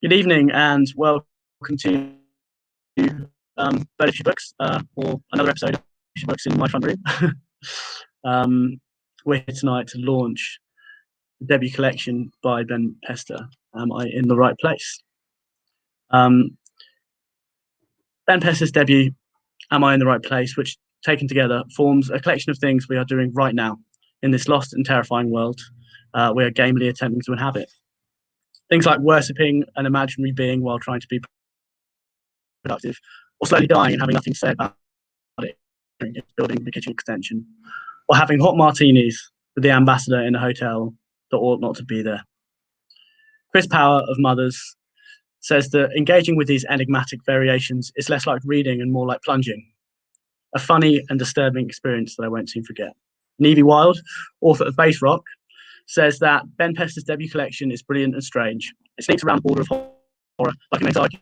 Good evening and welcome to Bird Books, or another episode of Books in my front room. We're here tonight to launch the debut collection by Ben Pester, Am I in the Right Place? Ben Pester's debut, Am I in the Right Place, which taken together forms a collection of things we are doing right now in this lost and terrifying world we are gamely attempting to inhabit. Things like worshipping an imaginary being while trying to be productive, or slowly dying and having nothing to say about it, building the kitchen extension, or having hot martinis with the ambassador in a hotel that ought not to be there. Chris Power of Mothers says that engaging with these enigmatic variations is less like reading and more like plunging. A funny and disturbing experience that I won't soon forget. Nevie Wild, author of Base Rock, says that Ben Pester's debut collection is brilliant and strange. It sneaks around the border of horror like an anxiety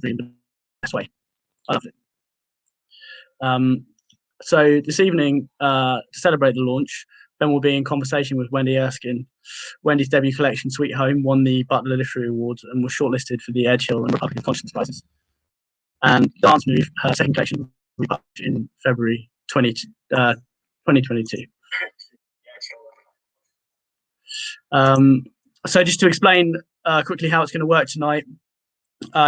dream, the best way. I love it. So this evening, to celebrate the launch, Ben will be in conversation with Wendy Erskine. Wendy's debut collection, Sweet Home, won the Butler Literary Award and was shortlisted for the Edge Hill and Republic of Conscience prizes. And Dance Move, her second collection, will be published in February 2022. So just to explain quickly how it's going to work tonight,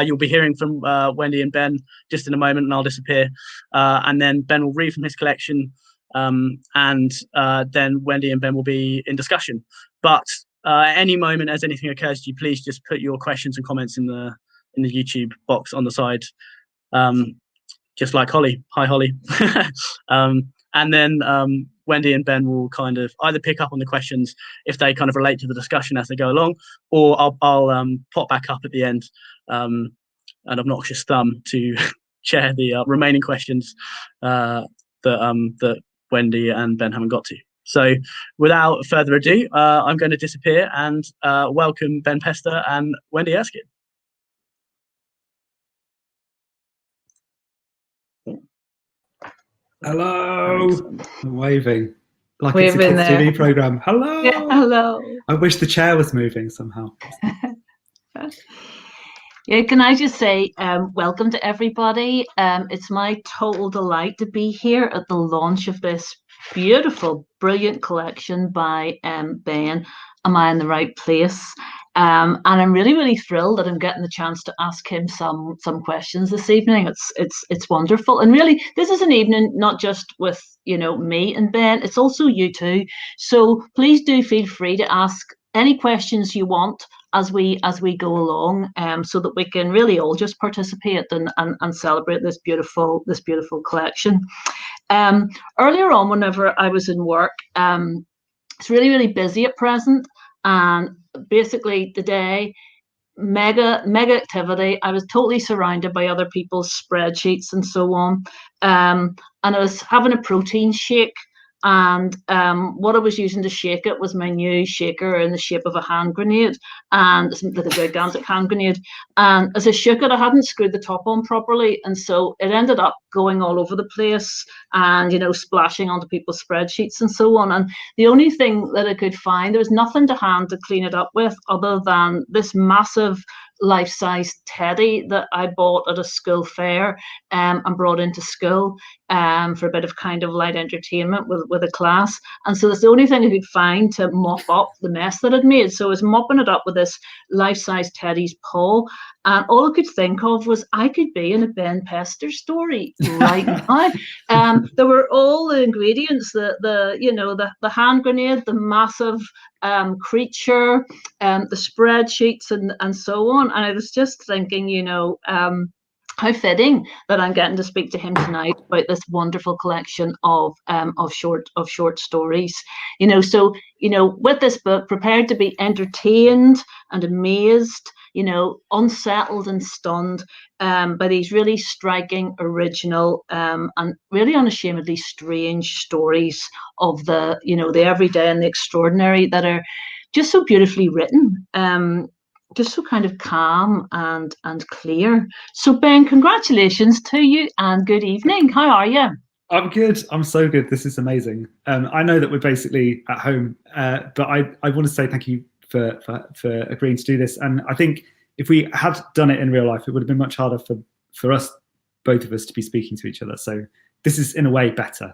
you'll be hearing from Wendy and Ben just in a moment, and I'll disappear. And then Ben will read from his collection, and then Wendy and Ben will be in discussion. But at any moment, as anything occurs to you, please just put your questions and comments in the YouTube box on the side, just like Holly. Hi, Holly. And then Wendy and Ben will kind of either pick up on the questions if they kind of relate to the discussion as they go along, or I'll pop back up at the end, an obnoxious thumb to share the remaining questions that Wendy and Ben haven't got to. So without further ado, I'm going to disappear and welcome Ben Pester and Wendy Erskine. Hello. I'm waving like it's a kids' TV program. Hello. Yeah, hello. I wish the chair was moving somehow. Yeah, can I just say welcome to everybody. It's my total delight to be here at the launch of this beautiful, brilliant collection by Ben, Am I in the Right Place? And I'm really, really thrilled that I'm getting the chance to ask him some questions this evening. It's wonderful, and really, this is an evening not just with me and Ben. It's also you two. So please do feel free to ask any questions you want as we go along, so that we can really all just participate and celebrate this beautiful collection. Earlier on, whenever I was in work, it's really, really busy at present. And basically today, mega activity. I was totally surrounded by other people's spreadsheets and so on. And I was having a protein shake. And what I was using to shake it was my new shaker in the shape of a hand grenade, and like a gigantic hand grenade. And as I shook it, I hadn't screwed the top on properly, and so it ended up going all over the place and splashing onto people's spreadsheets and so on. And the only thing that I could find, there was nothing to hand to clean it up with other than this massive life-size teddy that I bought at a school fair and brought into school for a bit of kind of light entertainment with a class. And so that's the only thing I could find to mop up the mess that I'd made. So I was mopping it up with this life-size teddy's paw, and all I could think of was I could be in a Ben Pester story right now. There were all the ingredients, the hand grenade, the massive creature, the spreadsheets and so on. And I was just thinking, how fitting that I'm getting to speak to him tonight about this wonderful collection of short stories. So with this book, prepared to be entertained and amazed, unsettled and stunned by these really striking, original, and really unashamedly strange stories of the everyday and the extraordinary that are just so beautifully written. Just so kind of calm and clear. So Ben, congratulations to you and good evening. How are you? I'm good. I'm so good. This is amazing. I know that we're basically at home, but I want to say thank you for agreeing to do this. And I think if we had done it in real life, it would have been much harder for us, both of us, to be speaking to each other. So this is in a way better.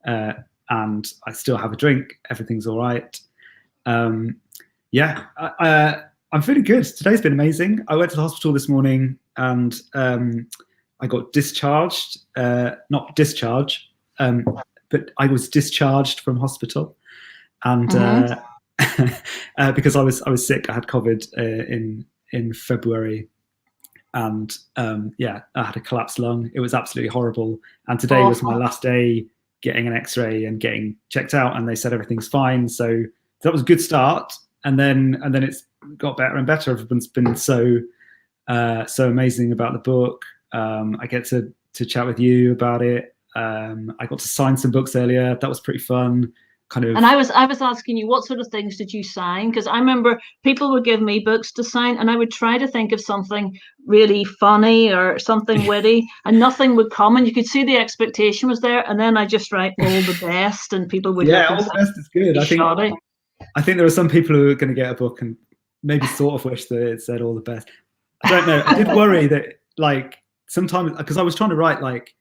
And I still have a drink. Everything's all right. Yeah, I'm feeling good. Today's been amazing. I went to the hospital this morning and I got discharged. Not discharge, but I was discharged from hospital. And because I was sick, I had COVID in February. And yeah, I had a collapsed lung. It was absolutely horrible. And today was my last day getting an X-ray and getting checked out, and they said everything's fine. So that was a good start. And then it's got better and better. Everyone's been so amazing about the book. I get to chat with you about it. I got to sign some books earlier. That was pretty fun. And I was asking you, what sort of things did you sign? Because I remember people would give me books to sign, and I would try to think of something really funny or something witty, and nothing would come. And you could see the expectation was there, and then I just write all the best, and people would all the best is good. I think there are some people who are going to get a book and maybe sort of wish that it said all the best. I don't know. I did worry that sometimes, because I was trying to write like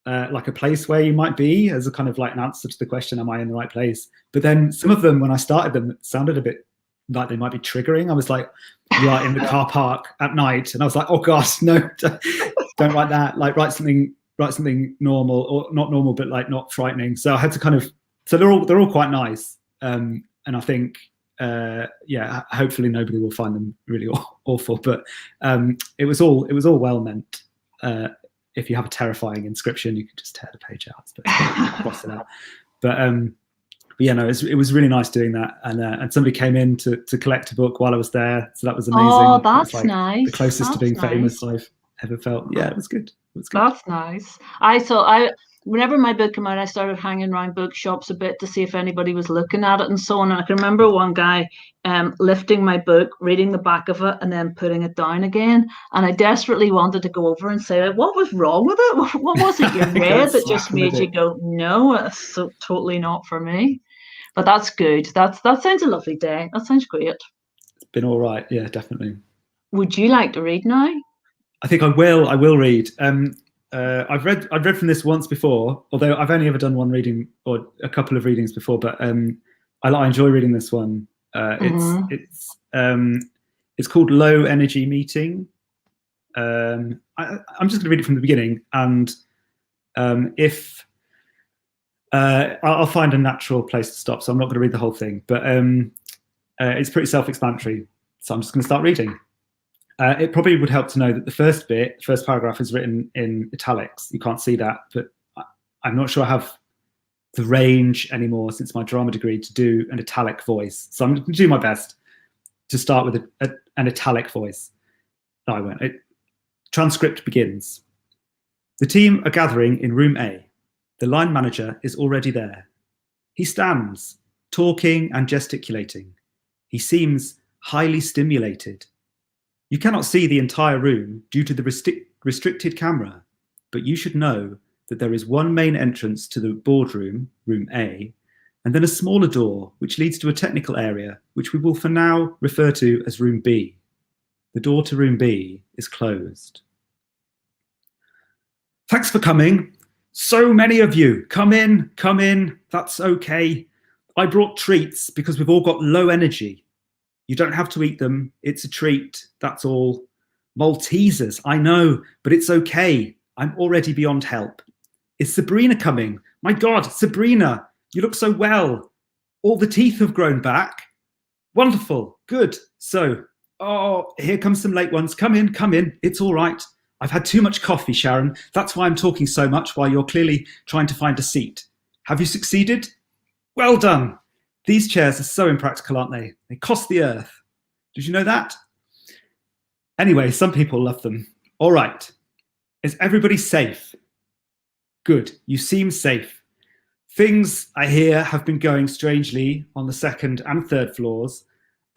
a place where you might be as a kind of an answer to the question, am I in the right place? But then some of them, when I started them, it sounded a bit like they might be triggering. I was like, you are in the car park at night, and I was like, oh gosh, no, don't write that. Write something normal, or not normal, but not frightening. So I had to so they're all quite nice. And I think yeah, hopefully nobody will find them really awful, but it was all well meant. If you have a terrifying inscription, you can just tear the page out, cross it out. But yeah, no, it was really nice doing that. And somebody came in to collect a book while I was there, so that was amazing. Oh, that's nice. The closest to being famous I've ever felt. Yeah, it was good. That's nice. Whenever my book came out, I started hanging around bookshops a bit to see if anybody was looking at it and so on. And I can remember one guy lifting my book, reading the back of it, and then putting it down again. And I desperately wanted to go over and say, what was wrong with it? What was it you read that just made you go, no, it's so totally not for me? But that's good. That sounds a lovely day. That sounds great. It's been all right. Yeah, definitely. Would you like to read now? I think I will read. I've read from this once before, although I've only ever done one reading or a couple of readings before. But I enjoy reading this one. It's called Low Energy Meeting. I'm just going to read it from the beginning, and if I'll find a natural place to stop, so I'm not going to read the whole thing. But it's pretty self-explanatory, so I'm just going to start reading. It probably would help to know that the first paragraph is written in italics. You can't see that, but I'm not sure I have the range anymore since my drama degree to do an italic voice. So I'm going to do my best to start with an italic voice. No, I won't. Transcript begins. The team are gathering in room A. The line manager is already there. He stands, talking and gesticulating. He seems highly stimulated. You cannot see the entire room due to the restricted camera, but you should know that there is one main entrance to the boardroom, room A, and then a smaller door which leads to a technical area, which we will for now refer to as room B. The door to room B is closed. Thanks for coming. So many of you. Come in. That's okay. I brought treats because we've all got low energy. You don't have to eat them. It's a treat. That's all. Maltesers, I know, but it's okay. I'm already beyond help. Is Sabrina coming? My God, Sabrina, you look so well. All the teeth have grown back. Wonderful. Good. So, here comes some late ones. Come in. It's all right. I've had too much coffee, Sharon. That's why I'm talking so much while you're clearly trying to find a seat. Have you succeeded? Well done. These chairs are so impractical, aren't they? They cost the earth. Did you know that? Anyway, some people love them. All right. Is everybody safe? Good. You seem safe. Things, I hear, have been going strangely on the second and third floors.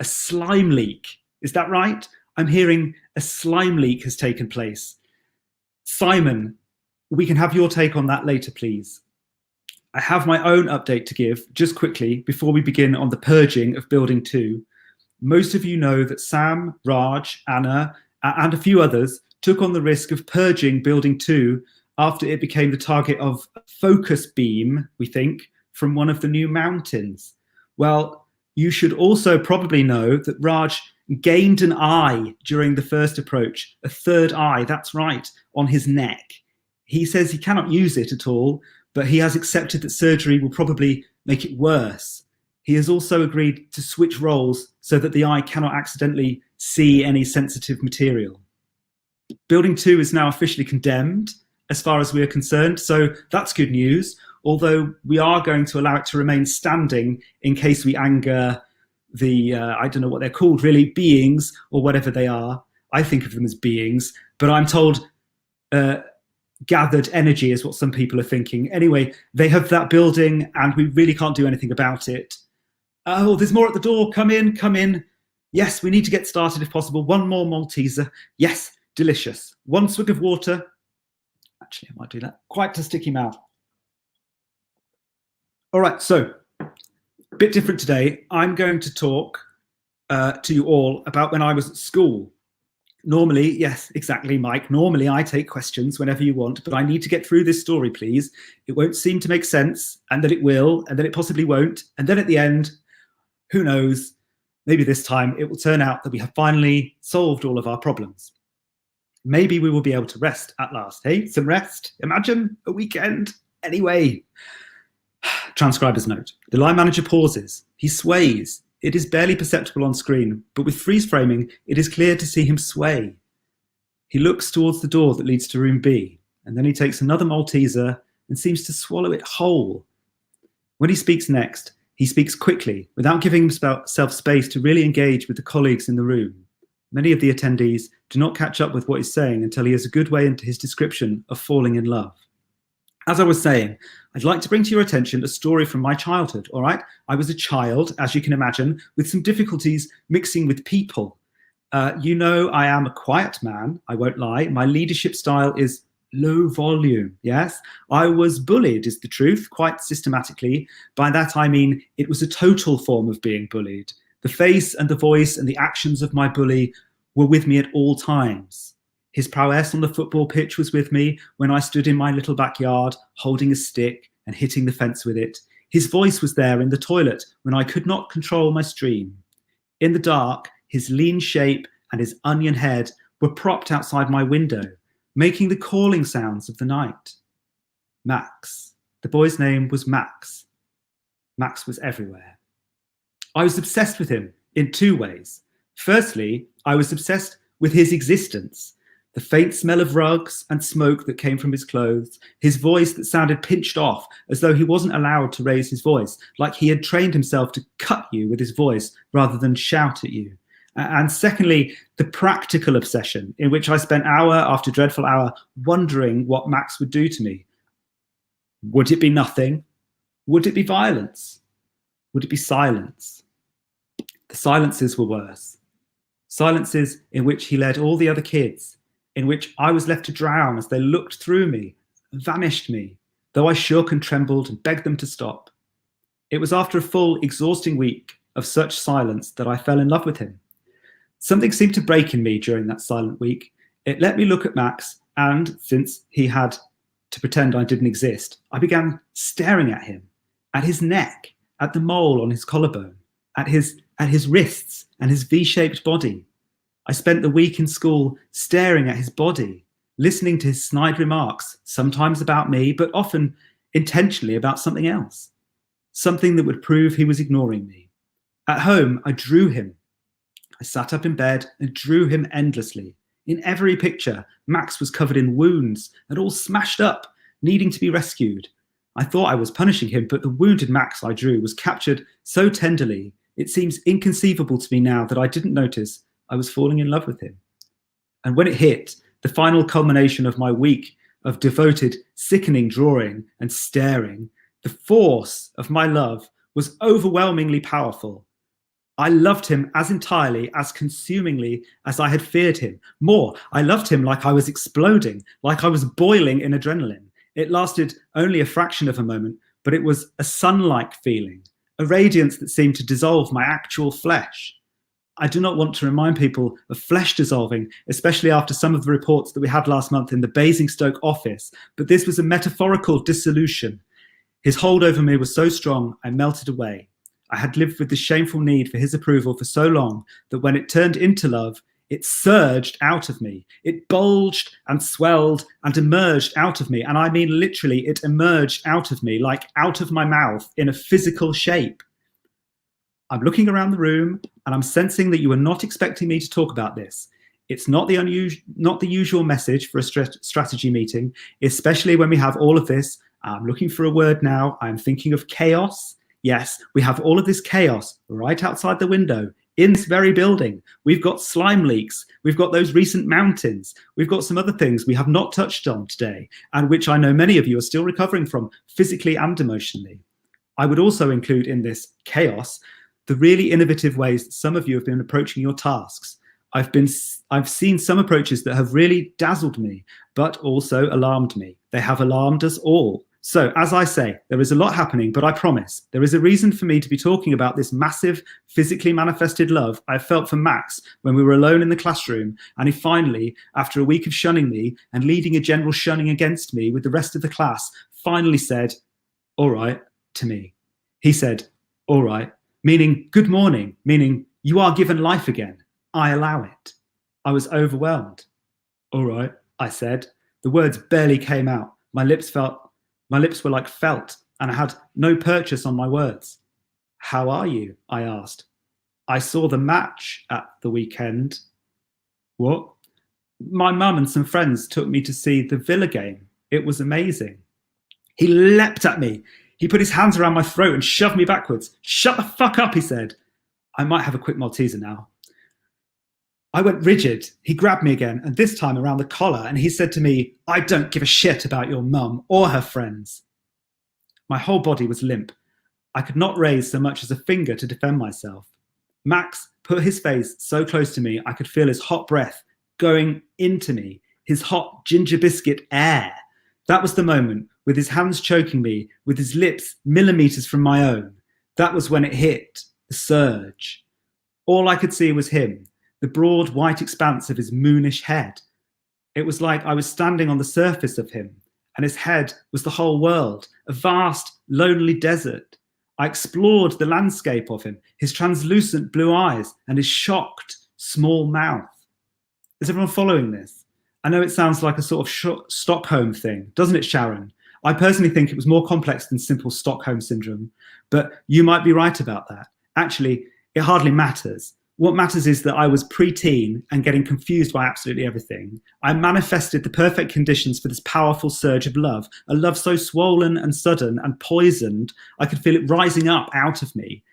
A slime leak. Is that right? I'm hearing a slime leak has taken place. Simon, we can have your take on that later, please. I have my own update to give, just quickly, before we begin on the purging of Building 2. Most of you know that Sam, Raj, Anna, and a few others took on the risk of purging Building 2 after it became the target of a focus beam, we think, from one of the new mountains. Well, you should also probably know that Raj gained an eye during the first approach, a third eye, that's right, on his neck. He says he cannot use it at all, but he has accepted that surgery will probably make it worse. He has also agreed to switch roles so that the eye cannot accidentally see any sensitive material. Building 2 is now officially condemned as far as we are concerned, so that's good news, although we are going to allow it to remain standing in case we anger the, I don't know what they're called really, beings or whatever they are. I think of them as beings, but I'm told gathered energy is what some people are thinking. Anyway, they have that building and we really can't do anything about it. Oh, there's more at the door. Come in, come in. Yes, we need to get started if possible. One more Malteser. Yes, delicious. One swig of water. Actually, I might do that. Quite a sticky mouth. All right, so a bit different today. I'm going to talk to you all about when I was at school. Normally, yes, exactly, Mike. Normally, I take questions whenever you want, but I need to get through this story, please. It won't seem to make sense, and then it will, and then it possibly won't. And then at the end, who knows, maybe this time it will turn out that we have finally solved all of our problems. Maybe we will be able to rest at last, hey? Some rest. Imagine a weekend. Anyway, transcriber's note. The line manager pauses. He sways. It is barely perceptible on screen, but with freeze framing, it is clear to see him sway. He looks towards the door that leads to room B, and then he takes another Malteser and seems to swallow it whole. When he speaks next, he speaks quickly, without giving himself space to really engage with the colleagues in the room. Many of the attendees do not catch up with what he's saying until he is a good way into his description of falling in love. As I was saying, I'd like to bring to your attention a story from my childhood, all right? I was a child, as you can imagine, with some difficulties mixing with people. You know, I am a quiet man, I won't lie. My leadership style is low volume, yes? I was bullied, is the truth, quite systematically. By that I mean it was a total form of being bullied. The face and the voice and the actions of my bully were with me at all times. His prowess on the football pitch was with me when I stood in my little backyard holding a stick and hitting the fence with it. His voice was there in the toilet when I could not control my stream. In the dark, his lean shape and his onion head were propped outside my window, making the calling sounds of the night. Max. The boy's name was Max. Max was everywhere. I was obsessed with him in two ways. Firstly, I was obsessed with his existence. The faint smell of rugs and smoke that came from his clothes, his voice that sounded pinched off as though he wasn't allowed to raise his voice, like he had trained himself to cut you with his voice rather than shout at you. And secondly, the practical obsession in which I spent hour after dreadful hour wondering what Max would do to me. Would it be nothing? Would it be violence? Would it be silence? The silences were worse. Silences in which he led all the other kids, in which I was left to drown as they looked through me, vanished me, though I shook and trembled and begged them to stop. It was after a full, exhausting week of such silence that I fell in love with him. Something seemed to break in me during that silent week. It let me look at Max, and since he had to pretend I didn't exist, I began staring at him, at his neck, at the mole on his collarbone, at his wrists and his V-shaped body. I spent the week in school staring at his body, listening to his snide remarks, sometimes about me, but often intentionally about something else, something that would prove he was ignoring me. At home, I drew him. I sat up in bed and drew him endlessly. In every picture, Max was covered in wounds and all smashed up, needing to be rescued. I thought I was punishing him, but the wounded Max I drew was captured so tenderly, it seems inconceivable to me now that I didn't notice I was falling in love with him. And when it hit, the final culmination of my week of devoted, sickening drawing and staring, the force of my love was overwhelmingly powerful. I loved him as entirely, as consumingly as I had feared him. More, I loved him like I was exploding, like I was boiling in adrenaline. It lasted only a fraction of a moment, but it was a sun-like feeling, a radiance that seemed to dissolve my actual flesh. I do not want to remind people of flesh dissolving, especially after some of the reports that we had last month in the Basingstoke office, but this was a metaphorical dissolution. His hold over me was so strong, I melted away. I had lived with the shameful need for his approval for so long that when it turned into love, it surged out of me. It bulged and swelled and emerged out of me. And I mean literally, it emerged out of me, like out of my mouth in a physical shape. I'm looking around the room and I'm sensing that you are not expecting me to talk about this. It's not the usual message for a strategy meeting, especially when we have all of this. I'm looking for a word now. I'm thinking of chaos. Yes, we have all of this chaos right outside the window in this very building. We've got slime leaks. We've got those recent mountains. We've got some other things we have not touched on today, and which I know many of you are still recovering from physically and emotionally. I would also include in this chaos the really innovative ways that some of you have been approaching your tasks. I've seen some approaches that have really dazzled me, but also alarmed me. They have alarmed us all. So, as I say, there is a lot happening, but I promise there is a reason for me to be talking about this massive, physically manifested love I felt for Max when we were alone in the classroom, and he finally, after a week of shunning me and leading a general shunning against me with the rest of the class, finally said, "All right," to me. He said, "All right," meaning good morning, meaning you are given life again. I allow it. I was overwhelmed. "All right," I said. The words barely came out. My lips were like felt, and I had no purchase on my words. "How are you?" I asked. "I saw the match at the weekend." "What?" "My mum and some friends took me to see the Villa game. It was amazing." He leapt at me. He put his hands around my throat and shoved me backwards. "Shut the fuck up," he said. I might have a quick Malteser now. I went rigid. He grabbed me again, and this time around the collar, and he said to me, "I don't give a shit about your mum or her friends." My whole body was limp. I could not raise so much as a finger to defend myself. Max put his face so close to me, I could feel his hot breath going into me, his hot ginger biscuit air. That was the moment, with his hands choking me, with his lips millimeters from my own. That was when it hit, the surge. All I could see was him, the broad white expanse of his moonish head. It was like I was standing on the surface of him, and his head was the whole world, a vast, lonely desert. I explored the landscape of him, his translucent blue eyes, and his shocked, small mouth. Is everyone following this? I know it sounds like a sort of Stockholm thing, doesn't it, Sharon? I personally think it was more complex than simple Stockholm syndrome, but you might be right about that. Actually, it hardly matters. What matters is that I was preteen and getting confused by absolutely everything. I manifested the perfect conditions for this powerful surge of love, a love so swollen and sudden and poisoned, I could feel it rising up out of me.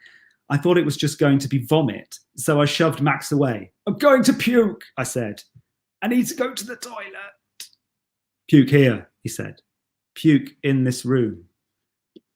I thought it was just going to be vomit, so I shoved Max away. "I'm going to puke," I said. "I need to go to the toilet." "Puke here," he said. "Puke in this room."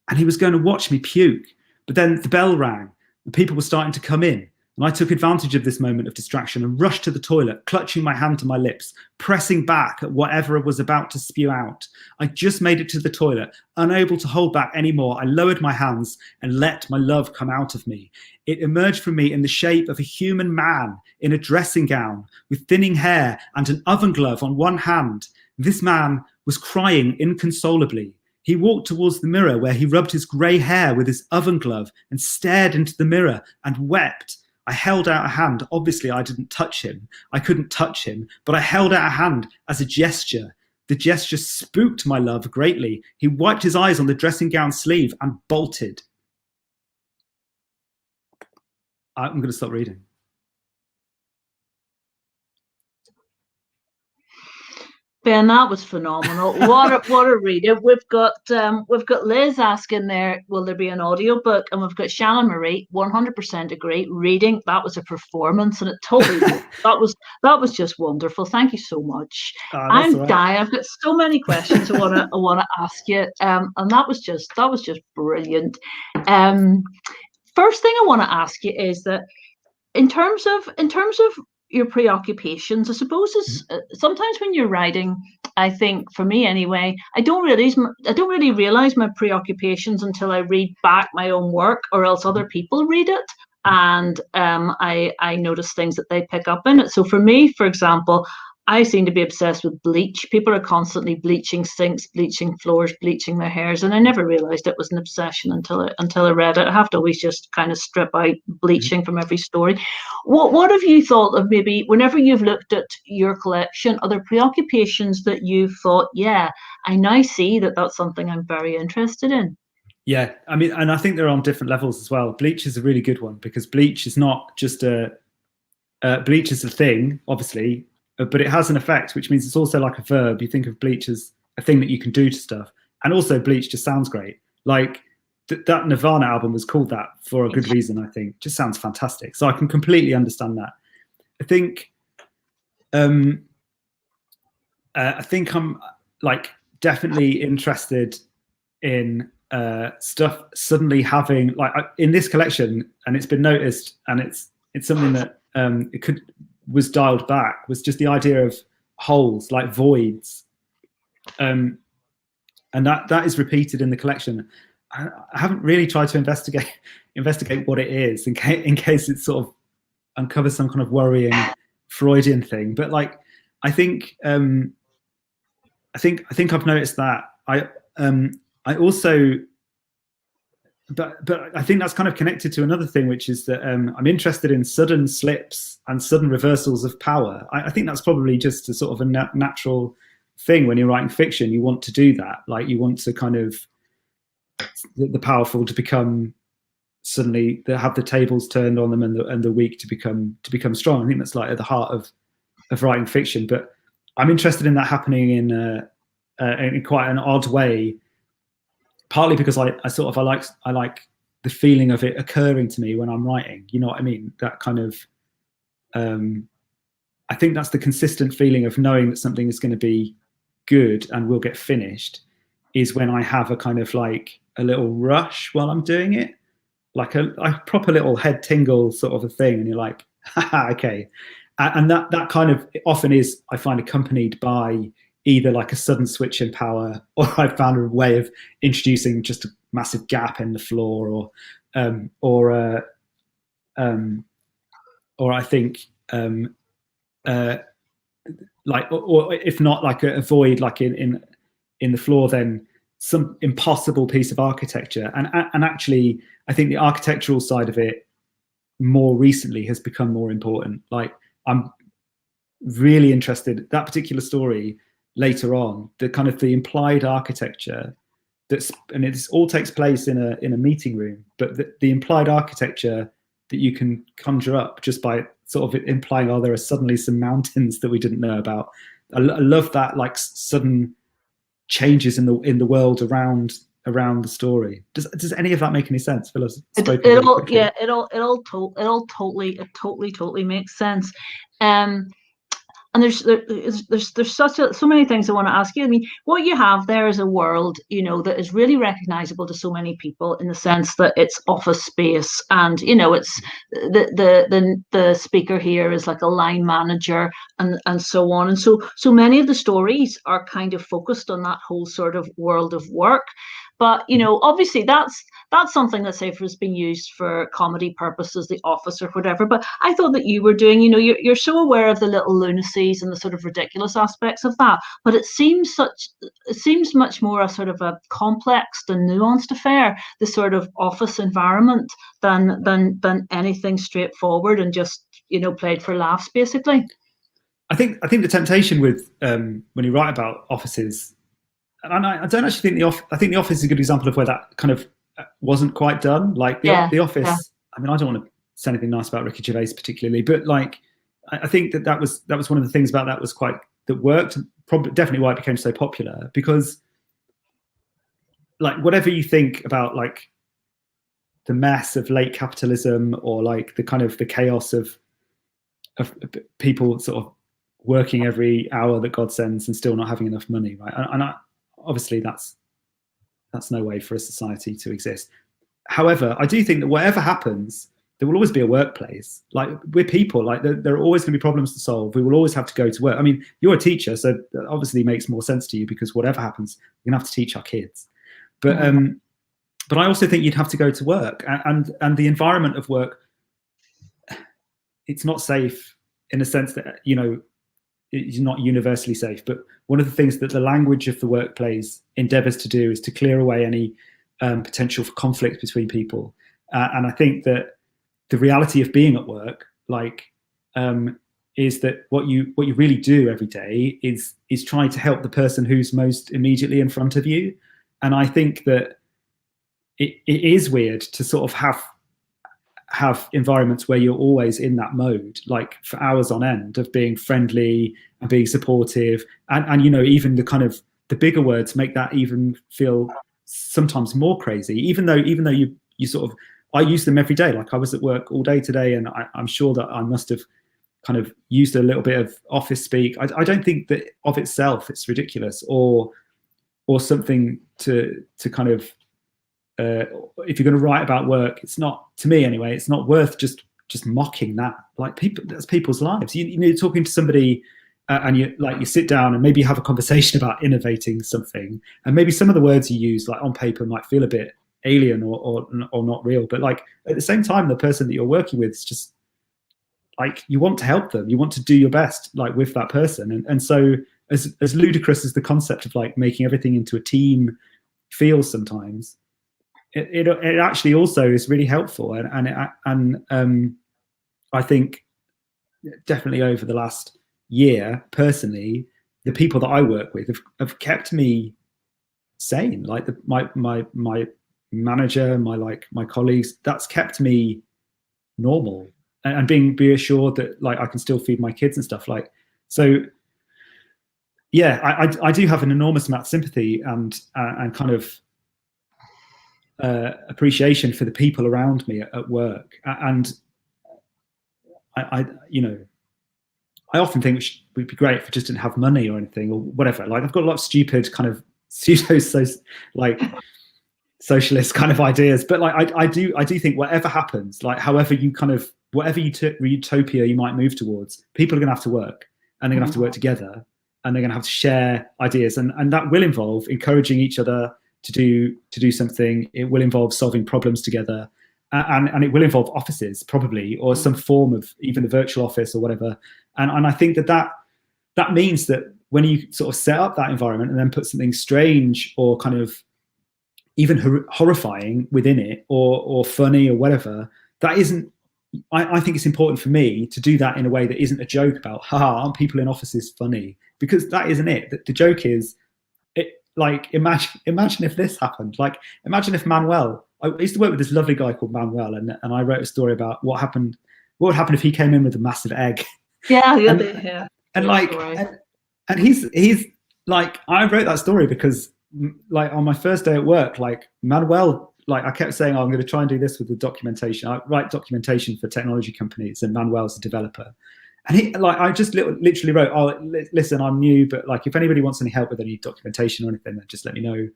And he was going to watch me puke. But then the bell rang, and people were starting to come in. And I took advantage of this moment of distraction and rushed to the toilet, clutching my hand to my lips, pressing back at whatever was about to spew out. I just made it to the toilet, unable to hold back anymore. I lowered my hands and let my love come out of me. It emerged from me in the shape of a human man in a dressing gown, with thinning hair and an oven glove on one hand. This man was crying inconsolably. He walked towards the mirror where he rubbed his grey hair with his oven glove and stared into the mirror and wept. I held out a hand. Obviously, I didn't touch him. I couldn't touch him, but I held out a hand as a gesture. The gesture spooked my love greatly. He wiped his eyes on the dressing gown sleeve and bolted. I'm going to stop reading. Ben, that was phenomenal. What a read. We've got Liz asking there, will there be an audio book? And we've got Shannon Marie, 100% agree. Reading, that was a performance, and it totally that was just wonderful. Thank you so much. I'm right. Dying. I've got so many questions I wanna ask you. And that was just brilliant. First thing I want to ask you is that in terms of your preoccupations, I suppose is sometimes when you're writing, I think for me anyway, I don't really realize my preoccupations until I read back my own work, or else other people read it and I notice things that they pick up in it. So for me, for example, I seem to be obsessed with bleach. People are constantly bleaching sinks, bleaching floors, bleaching their hairs, and I never realised it was an obsession until I read it. I have to always just kind of strip out bleaching from every story. What have you thought of, maybe whenever you've looked at your collection, other preoccupations that you've thought, yeah, I now see that that's something I'm very interested in? Yeah, I mean, and I think they're on different levels as well. Bleach is a really good one because bleach is not just bleach is a thing, obviously, but it has an effect, which means it's also like a verb. You think of bleach as a thing that you can do to stuff, and also bleach just sounds great. Like that Nirvana album was called that for a good reason. I think just sounds fantastic. So I can completely understand that. I think I'm like definitely interested in stuff suddenly having like in this collection, and it's been noticed, and it's something that was dialed back, was just the idea of holes, like voids, and that is repeated in the collection. I haven't really tried to investigate what it is in case it sort of uncovers some kind of worrying Freudian thing, but like I think I've noticed that. I also, but I think that's kind of connected to another thing, which is that I'm interested in sudden slips and sudden reversals of power. I think that's probably just a sort of a natural thing when you're writing fiction. You want to do that, like you want to kind of the powerful to become suddenly, they have the tables turned on them, and the weak to become strong. I think that's like at the heart of writing fiction. But I'm interested in that happening in quite an odd way. Partly because I like the feeling of it occurring to me when I'm writing. You know what I mean? That kind of I think that's the consistent feeling of knowing that something is going to be good and will get finished, is when I have a kind of like a little rush while I'm doing it, like a proper little head tingle sort of a thing, and you're like, haha, okay. And that kind of often is, I find, accompanied by either like a sudden switch in power, or I've found a way of introducing just a massive gap in the floor, or I think like, or if not like a void, like in the floor, then some impossible piece of architecture. And actually, I think the architectural side of it more recently has become more important. Like I'm really interested, that particular story later on, the kind of the implied architecture and it all takes place in a meeting room, but the implied architecture that you can conjure up just by sort of implying, oh, there are suddenly some mountains that we didn't know about. I love that, like sudden changes in the world around the story. Does any of that make any sense? Phil has spoken really quickly. Yeah, it all totally makes sense. And there's so many things I want to ask you. I mean, what you have there is a world, you know, that is really recognizable to so many people, in the sense that it's office space, and you know, it's the speaker here is like a line manager, and so on, and so many of the stories are kind of focused on that whole sort of world of work. But you know, obviously that's something that, say, has been used for comedy purposes, The Office or whatever. But I thought that you were doing, you know, you're so aware of the little lunacies and the sort of ridiculous aspects of that. But it seems much more a sort of a complex and nuanced affair, the sort of office environment, than anything straightforward and just, you know, played for laughs, basically. I think the temptation with when you write about offices, and I don't actually think I think The Office is a good example of where that kind of wasn't quite done. Like the Office. Yeah. I mean, I don't want to say anything nice about Ricky Gervais particularly, but like I think that was one of the things about that that worked. Probably definitely why it became so popular, because like whatever you think about like the mess of late capitalism, or like the kind of the chaos of people sort of working every hour that God sends and still not having enough money, right? And obviously that's no way for a society to exist. However, I do think that whatever happens, there will always be a workplace. Like we're people, like there are always going to be problems to solve. We will always have to go to work. I mean, you're a teacher, so that obviously makes more sense to you, because whatever happens, you're gonna have to teach our kids. But I also think you'd have to go to work, and the environment of work it's not safe in the sense that, you know, it's not universally safe. But one of the things that the language of the workplace endeavors to do is to clear away any potential for conflict between people. And I think that the reality of being at work, like, is that what you really do every day is trying to help the person who's most immediately in front of you. And I think that it is weird to sort of have environments where you're always in that mode, like for hours on end, of being friendly and being supportive, and you know, even the kind of the bigger words make that even feel sometimes more crazy, even though you sort of, I use them every day. Like, I was at work all day today, and I'm sure that I must have kind of used a little bit of office speak. I don't think that of itself it's ridiculous or something to kind of, if you're going to write about work, it's not, to me anyway, it's not worth just mocking that. Like, people, that's people's lives. You know, you're talking to somebody and you sit down and maybe you have a conversation about innovating something, and maybe some of the words you use, like on paper, might feel a bit alien or not real, but like at the same time, the person that you're working with is just like, you want to help them, you want to do your best, like, with that person. And so as ludicrous as the concept of like making everything into a team feels sometimes, it actually also is really helpful. And I think definitely over the last year, personally, the people that I work with have kept me sane. Like my manager, my colleagues, that's kept me normal, and be assured that, like, I can still feed my kids and stuff. Like, so yeah, I do have an enormous amount of sympathy and kind of appreciation for the people around me at work. And I you know, I often think it would be great if we just didn't have money or anything or whatever. Like, I've got a lot of stupid kind of like socialist kind of ideas, but like I do think whatever happens, like however you kind of, whatever utopia you might move towards, people are going to have to work, and they're going to have to work together, and they're going to have to share ideas, and that will involve encouraging each other to do something. It will involve solving problems together, and it will involve offices probably, or some form of even a virtual office or whatever. And I think that means that when you sort of set up that environment and then put something strange or kind of even horrifying within it, or funny or whatever, that isn't, I think it's important for me to do that in a way that isn't a joke about, haha, aren't people in offices funny? Because that isn't it. The joke is, like, imagine if this happened. Like, imagine if Manuel, I used to work with this lovely guy called Manuel, and I wrote a story about what would happen if he came in with a massive egg. Yeah. And like, and he's like, I wrote that story because, like, on my first day at work, like, Manuel, like, I kept saying, oh, I'm going to try and do this with the documentation. I write documentation for technology companies, and Manuel's a developer. And he, like, I just literally wrote, oh, listen, I'm new, but like, if anybody wants any help with any documentation or anything, then just let me know.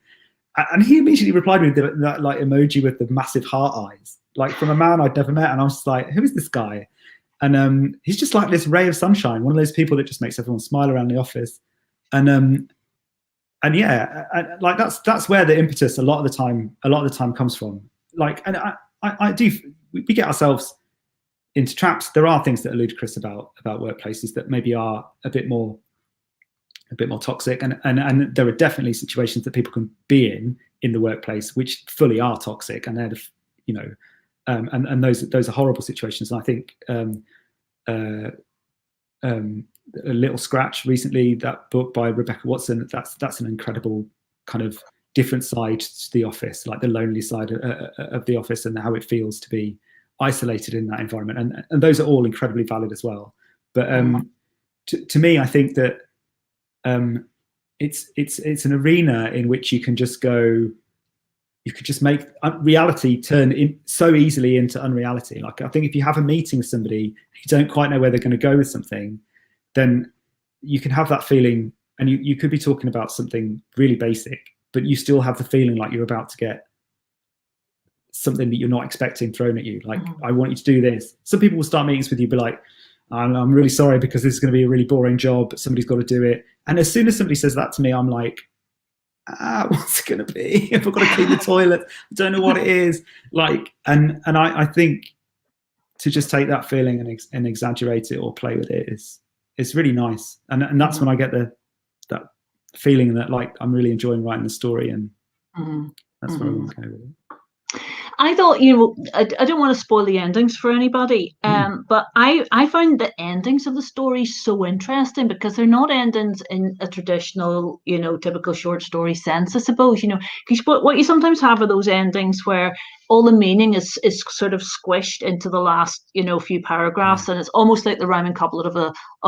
And he immediately replied with that like emoji with the massive heart eyes, like, from a man I'd never met. And I was just like, who is this guy? And he's just like this ray of sunshine, one of those people that just makes everyone smile around the office. And yeah, like, that's where the impetus a lot of the time comes from. Like, and I do, we get ourselves into traps. There are things that are ludicrous about workplaces that maybe are a bit more toxic, and there are definitely situations that people can be in the workplace which fully are toxic, and they're, you know, and those are horrible situations. And I think A Little Scratch recently, that book by Rebecca Watson, that's an incredible kind of different side to the office, like the lonely side of the office, and how it feels to be isolated in that environment. And those are all incredibly valid as well. But to me, I think that it's an arena in which you can just go, you could just make reality turn so easily into unreality. Like, I think if you have a meeting with somebody, you don't quite know where they're going to go with something, then you can have that feeling, and you could be talking about something really basic, but you still have the feeling like you're about to get something that you're not expecting thrown at you. Like, I want you to do this. Some people will start meetings with you, be like, I'm really sorry because this is going to be a really boring job, but somebody's got to do it. And as soon as somebody says that to me, I'm like, what's it going to be? If I've got to clean the toilet, I don't know what it is. Like, and I think to just take that feeling and exaggerate it or play with it is really nice. And that's when I get that feeling that like I'm really enjoying writing the story, and that's where I want to go with it. I thought, I don't want to spoil the endings for anybody, but I found the endings of the story so interesting because they're not endings in a traditional, typical short story sense, I suppose, because what you sometimes have are those endings where all the meaning is sort of squished into the last, few paragraphs, and it's almost like the rhyming couplet of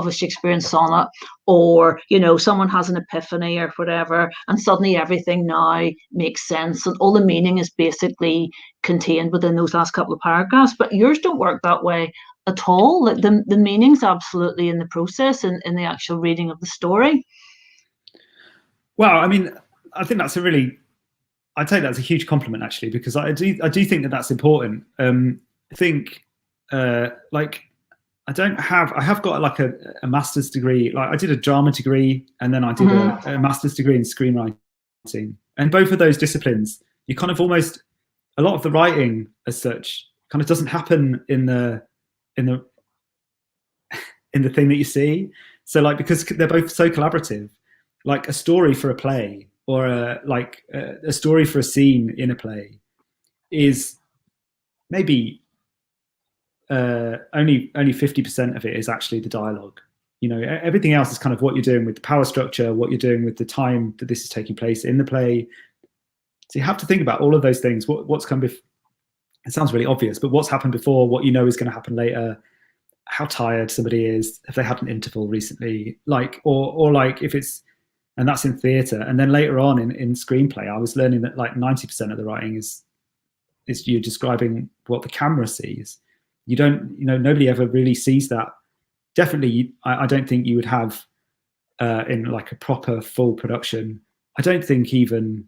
a Shakespearean sonnet, or, someone has an epiphany or whatever, and suddenly everything now makes sense, and all the meaning is basically contained within those last couple of paragraphs. But yours don't work that way at all. Like the meaning's absolutely in the process and in the actual reading of the story. Well, I mean, I think that's I take that as a huge compliment, actually, because I do think that that's important. I think like I have got like a master's degree. Like I did a drama degree, and then I did a master's degree in screenwriting. And both of those disciplines, you kind of almost, a lot of the writing as such kind of doesn't happen in the thing that you see. So like, because they're both so collaborative, like a story for a play or a story for a scene in a play is maybe only 50% of it is actually the dialogue. Everything else is kind of what you're doing with the power structure, what you're doing with the time that this is taking place in the play. So you have to think about all of those things. What's come before? It sounds really obvious, but what's happened before, what is going to happen later, how tired somebody is, if they had an interval recently, or if it's, and that's in theatre. And then later on in screenplay, I was learning that like 90% of the writing is you describing what the camera sees. You don't, nobody ever really sees that. Definitely, I don't think you would have in like a proper full production. I don't think even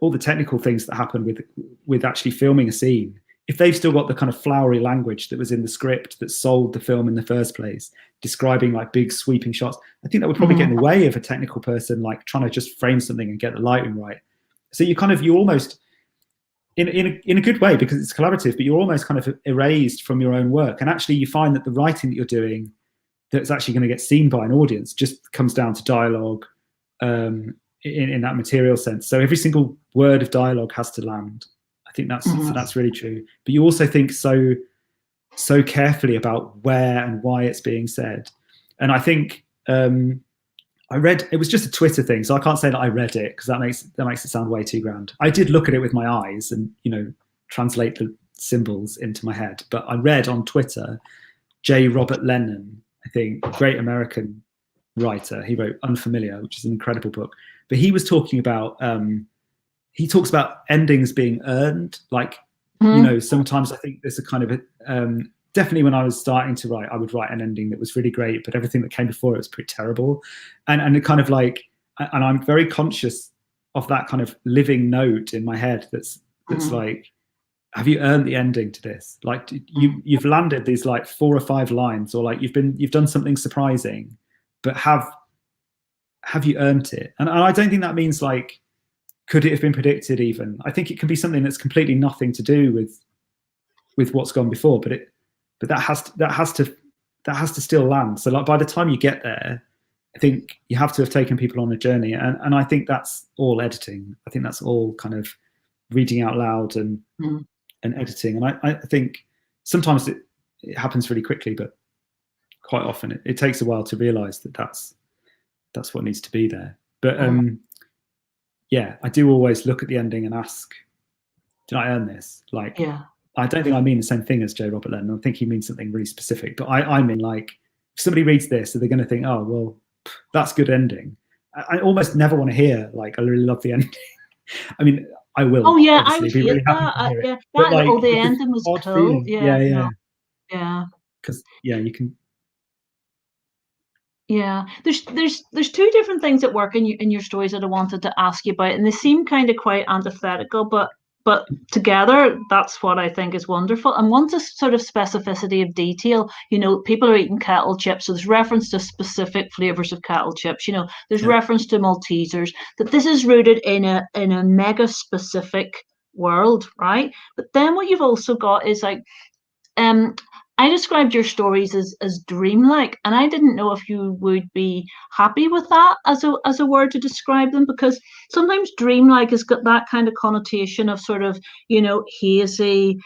all the technical things that happen with actually filming a scene, if they've still got the kind of flowery language that was in the script that sold the film in the first place, describing like big sweeping shots, I think that would probably get in the way of a technical person like trying to just frame something and get the lighting right. So you almost, in a good way, because it's collaborative, but you're almost kind of erased from your own work. And actually you find that the writing that you're doing that's actually going to get seen by an audience just comes down to dialogue, in that material sense. So every single word of dialogue has to land. I think that's really true. But you also think so carefully about where and why it's being said. And I think I read, it was just a Twitter thing, so I can't say that I read it because that makes it sound way too grand. I did look at it with my eyes and translate the symbols into my head. But I read on Twitter, J. Robert Lennon, I think, great American writer. He wrote Unfamiliar, which is an incredible book. But he was talking about he talks about endings being earned. Like, sometimes I think there's a kind of definitely when I was starting to write, I would write an ending that was really great, but everything that came before it was pretty terrible. And it kind of like, and I'm very conscious of that kind of living note in my head that's like, have you earned the ending to this? Like you've landed these like 4 or 5 lines, or like you've done something surprising, but have you earned it? And I don't think that means like, could it have been predicted even? I think it can be something that's completely nothing to do with what's gone before, but that has to still land. So like by the time you get there, I think you have to have taken people on a journey, and I think that's all editing. I think that's all kind of reading out loud and editing. And I think sometimes it happens really quickly, but quite often it takes a while to realize that that's what needs to be there. But yeah, I do always look at the ending and ask, did I earn this? Like, I don't think I mean the same thing as J. Robert Lennon. I think he means something really specific. But I mean, like, if somebody reads this, are they going to think, oh, well, that's good ending? I almost never want to hear, like, I really love the ending. I mean, I will. Oh, yeah, I would be really happy to hear it. But, like, the ending was cool. Feeling. Yeah. Because, you can. Yeah, there's 2 different things that work in your stories that I wanted to ask you about, and they seem kind of quite antithetical, but together that's what I think is wonderful. And one's a sort of specificity of detail. People are eating kettle chips, so there's reference to specific flavors of kettle chips. There's reference to Maltesers. That this is rooted in a mega specific world, right? But then what you've also got is like I described your stories as dreamlike, and I didn't know if you would be happy with that as a word to describe them, because sometimes dreamlike has got that kind of connotation of sort of, hazy,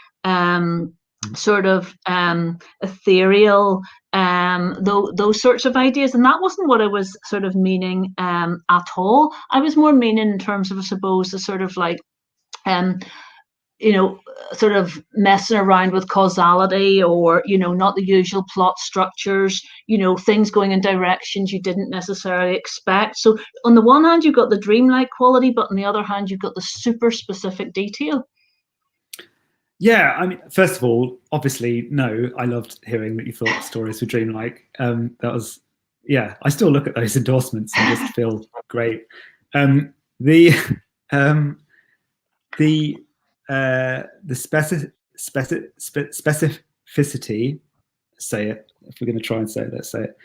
sort of ethereal, those sorts of ideas, and that wasn't what I was sort of meaning at all. I was more meaning in terms of, I suppose, the sort of like sort of messing around with causality, or not the usual plot structures, things going in directions you didn't necessarily expect. So on the one hand, you've got the dreamlike quality, but on the other hand, you've got the super specific detail. Yeah, I mean, first of all, obviously, no, I loved hearing that you thought stories were dreamlike. That was, yeah, I still look at those endorsements and just feel great. The specificity, say it, if we're going to try and say it, let's say it.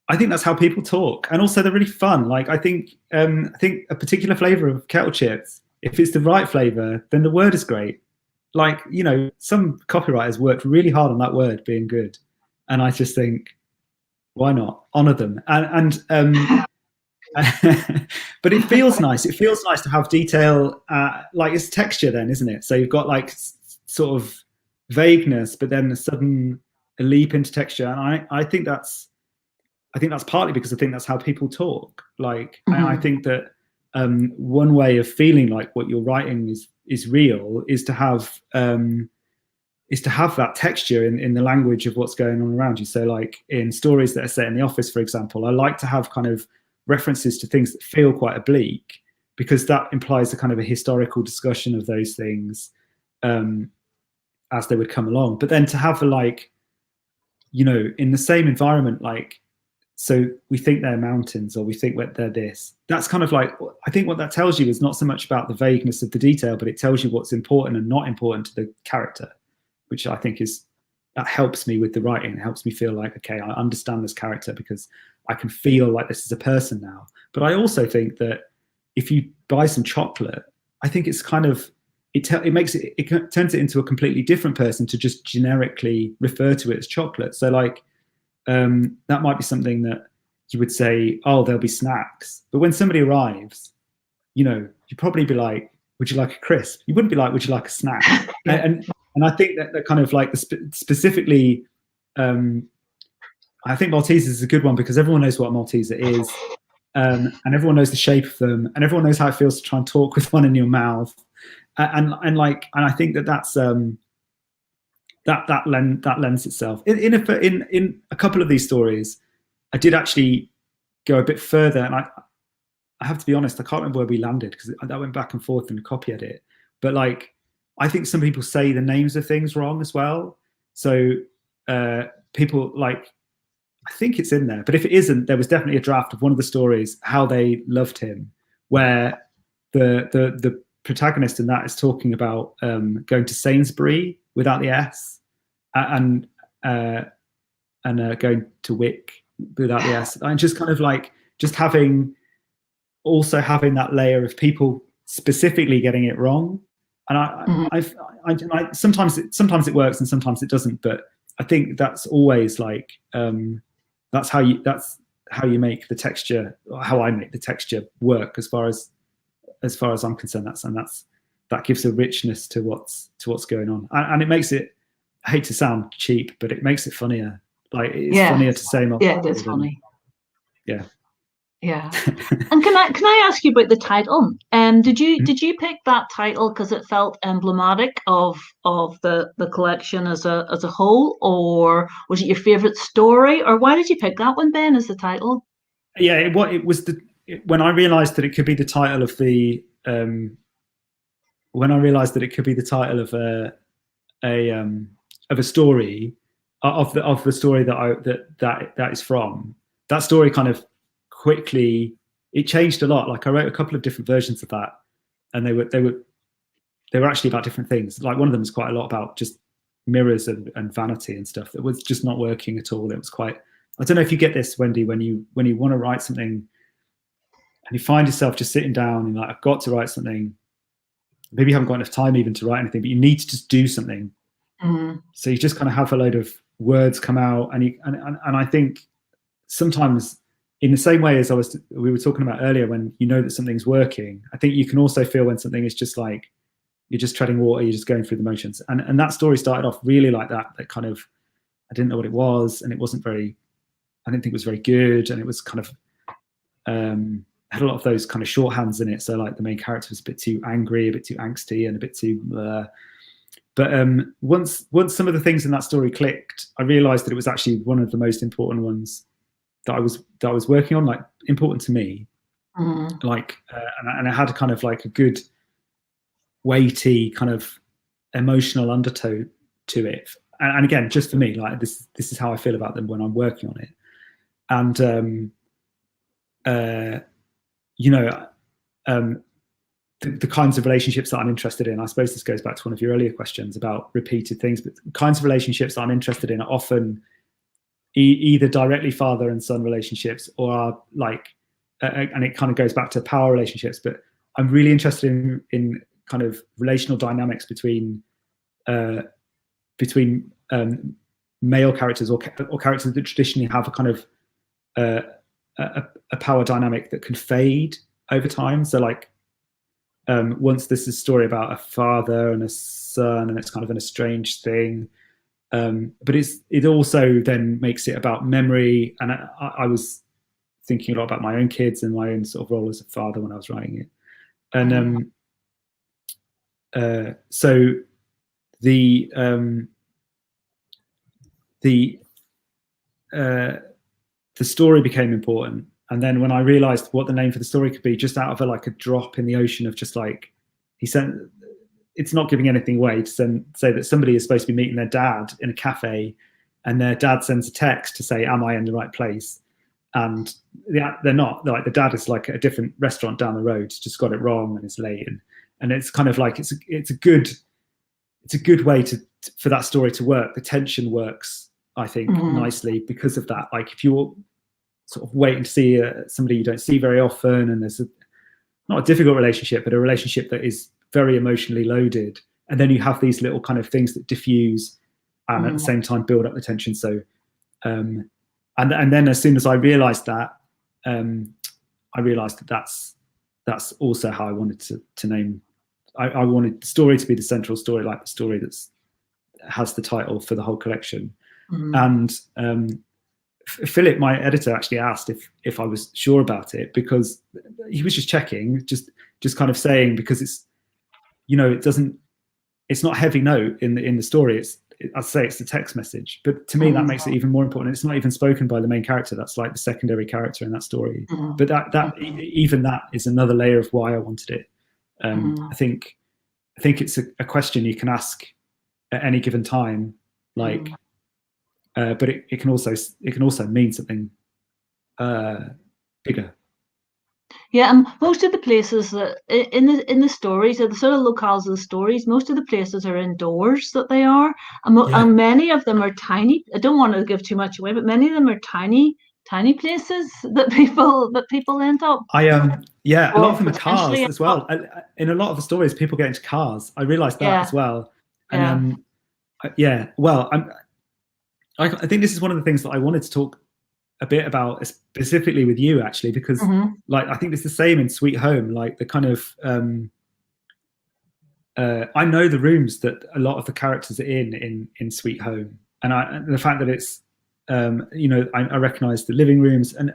I think that's how people talk, and also they're really fun. Like I think a particular flavor of kettle chips, if it's the right flavor, then the word is great. Like, some copywriters worked really hard on that word being good, and I just think, why not honor them? And but it feels nice. It feels nice to have detail. Like it's texture, then, isn't it? So you've got like sort of vagueness, but then a leap into texture. And I think that's partly because I think that's how people talk. Like, and I think that one way of feeling like what you're writing is real is to have that texture in the language of what's going on around you. So like in stories that are set in the office, for example, I like to have kind of references to things that feel quite oblique, because that implies a kind of a historical discussion of those things as they would come along. But then to have in the same environment, like, so we think they're mountains, or we think they're this. That's kind of like, I think what that tells you is not so much about the vagueness of the detail, but it tells you what's important and not important to the character, which I think that helps me with the writing. It helps me feel like, okay, I understand this character because I can feel like this is a person now. But I also think that if you buy some chocolate, I think it's kind of, it turns it into a completely different person to just generically refer to it as chocolate. So like, that might be something that you would say, oh, there'll be snacks. But when somebody arrives, you'd probably be like, would you like a crisp? You wouldn't be like, would you like a snack? And I think that kind of like specifically, I think Maltesers is a good one because everyone knows what a Malteser is, and everyone knows the shape of them, and everyone knows how it feels to try and talk with one in your mouth, and I think that's that lends itself. In a couple of these stories, I did actually go a bit further, and I have to be honest, I can't remember where we landed because I went back and forth in the copy edit. But like, I think some people say the names of things wrong as well. So people like, I think it's in there, but if it isn't, there was definitely a draft of one of the stories, How They Loved Him, where the protagonist in that is talking about going to Sainsbury without the S, and going to Wick without the S, and just kind of like just having that layer of people specifically getting it wrong. And I sometimes it works and sometimes it doesn't, but I think that's always like that's how you make the texture, how I make the texture work as far as I'm concerned. That gives a richness to what's going on, and it makes it, I hate to sound cheap, but it makes it funnier. Like it's funnier to say. Yeah, it's funny. Yeah. Yeah. And can I ask you about the title? Did you pick that title because it felt emblematic of the collection as a whole, or was it your favorite story, or why did you pick that one, Ben, as the title? Yeah, it was when I realized that it could be the title of the when I realized that it could be the title of a story, of the story that is from, that story kind of quickly, it changed a lot. Like I wrote a couple of different versions of that, and they were actually about different things. Like one of them was quite a lot about just mirrors and vanity and stuff that was just not working at all. It was quite, I don't know if you get this, Wendy, when you want to write something and you find yourself just sitting down and like, I've got to write something. Maybe you haven't got enough time even to write anything, but you need to just do something. So you just kind of have a load of words come out, and I think sometimes, in the same way as we were talking about earlier, when you know that something's working, I think you can also feel when something is just like you're just treading water, you're just going through the motions. And that story started off really like that kind of, I didn't know what it was, and it wasn't very, I didn't think it was very good, and it was kind of had a lot of those kind of shorthands in it. So like the main character was a bit too angry, a bit too angsty, and a bit too but once some of the things in that story clicked, I realized that it was actually one of the most important ones that I was working on, like important to me. Like and it had a kind of like a good weighty kind of emotional undertow to it. And again, just for me, like this is how I feel about them when I'm working on it. And you know, the kinds of relationships that I'm interested in, I suppose this goes back to one of your earlier questions about repeated things, but the kinds of relationships that I'm interested in are often either directly father and son relationships, or are like, and it kind of goes back to power relationships, but I'm really interested in kind of relational dynamics between male characters or characters that traditionally have a kind of a power dynamic that can fade over time. So like once this is a story about a father and a son, and it's kind of an estranged thing, but it also then makes it about memory. And I was thinking a lot about my own kids and my own sort of role as a father when I was writing it. And so the story became important. And then when I realized what the name for the story could be, just out of a drop in the ocean of just like, he sent, it's not giving anything away to say that somebody is supposed to be meeting their dad in a cafe, and their dad sends a text to say, am I in the right place? And they're not. Like the dad is like at a different restaurant down the road, just got it wrong and is late. And it's kind of like, it's a good way for that story to work. The tension works, I think, nicely because of that. Like if you're sort of waiting to see somebody you don't see very often, and there's not a difficult relationship, but a relationship that is very emotionally loaded, and then you have these little kind of things that diffuse and at the same time build up the tension. So and then as soon as I realized that, that's also how I wanted to name. I wanted the story to be the central story, like the story has the title for the whole collection. And Philip, my editor, actually asked if I was sure about it, because he was just checking, just kind of saying, because it's, you know, it's not a heavy note in the story. I'd say it's the text message, but to me that makes it even more important. It's not even spoken by the main character. That's like the secondary character in that story. But even that is another layer of why I wanted it. I think it's a question you can ask at any given time, like, but it can also mean something bigger. Yeah, and most of the places that in the stories, or the sort of locales of the stories, most of the places are indoors that they are, and many of them are tiny. I don't want to give too much away, but many of them are tiny places that people end up. A lot of them are cars as well. In a lot of the stories, people get into cars. I realized that as well. And well, I think this is one of the things that I wanted to talk a bit about specifically with you, actually, because like I think it's the same in Sweet Home. Like the kind of I know the rooms that a lot of the characters are in Sweet Home, and the fact that it's you know, I recognize the living rooms, and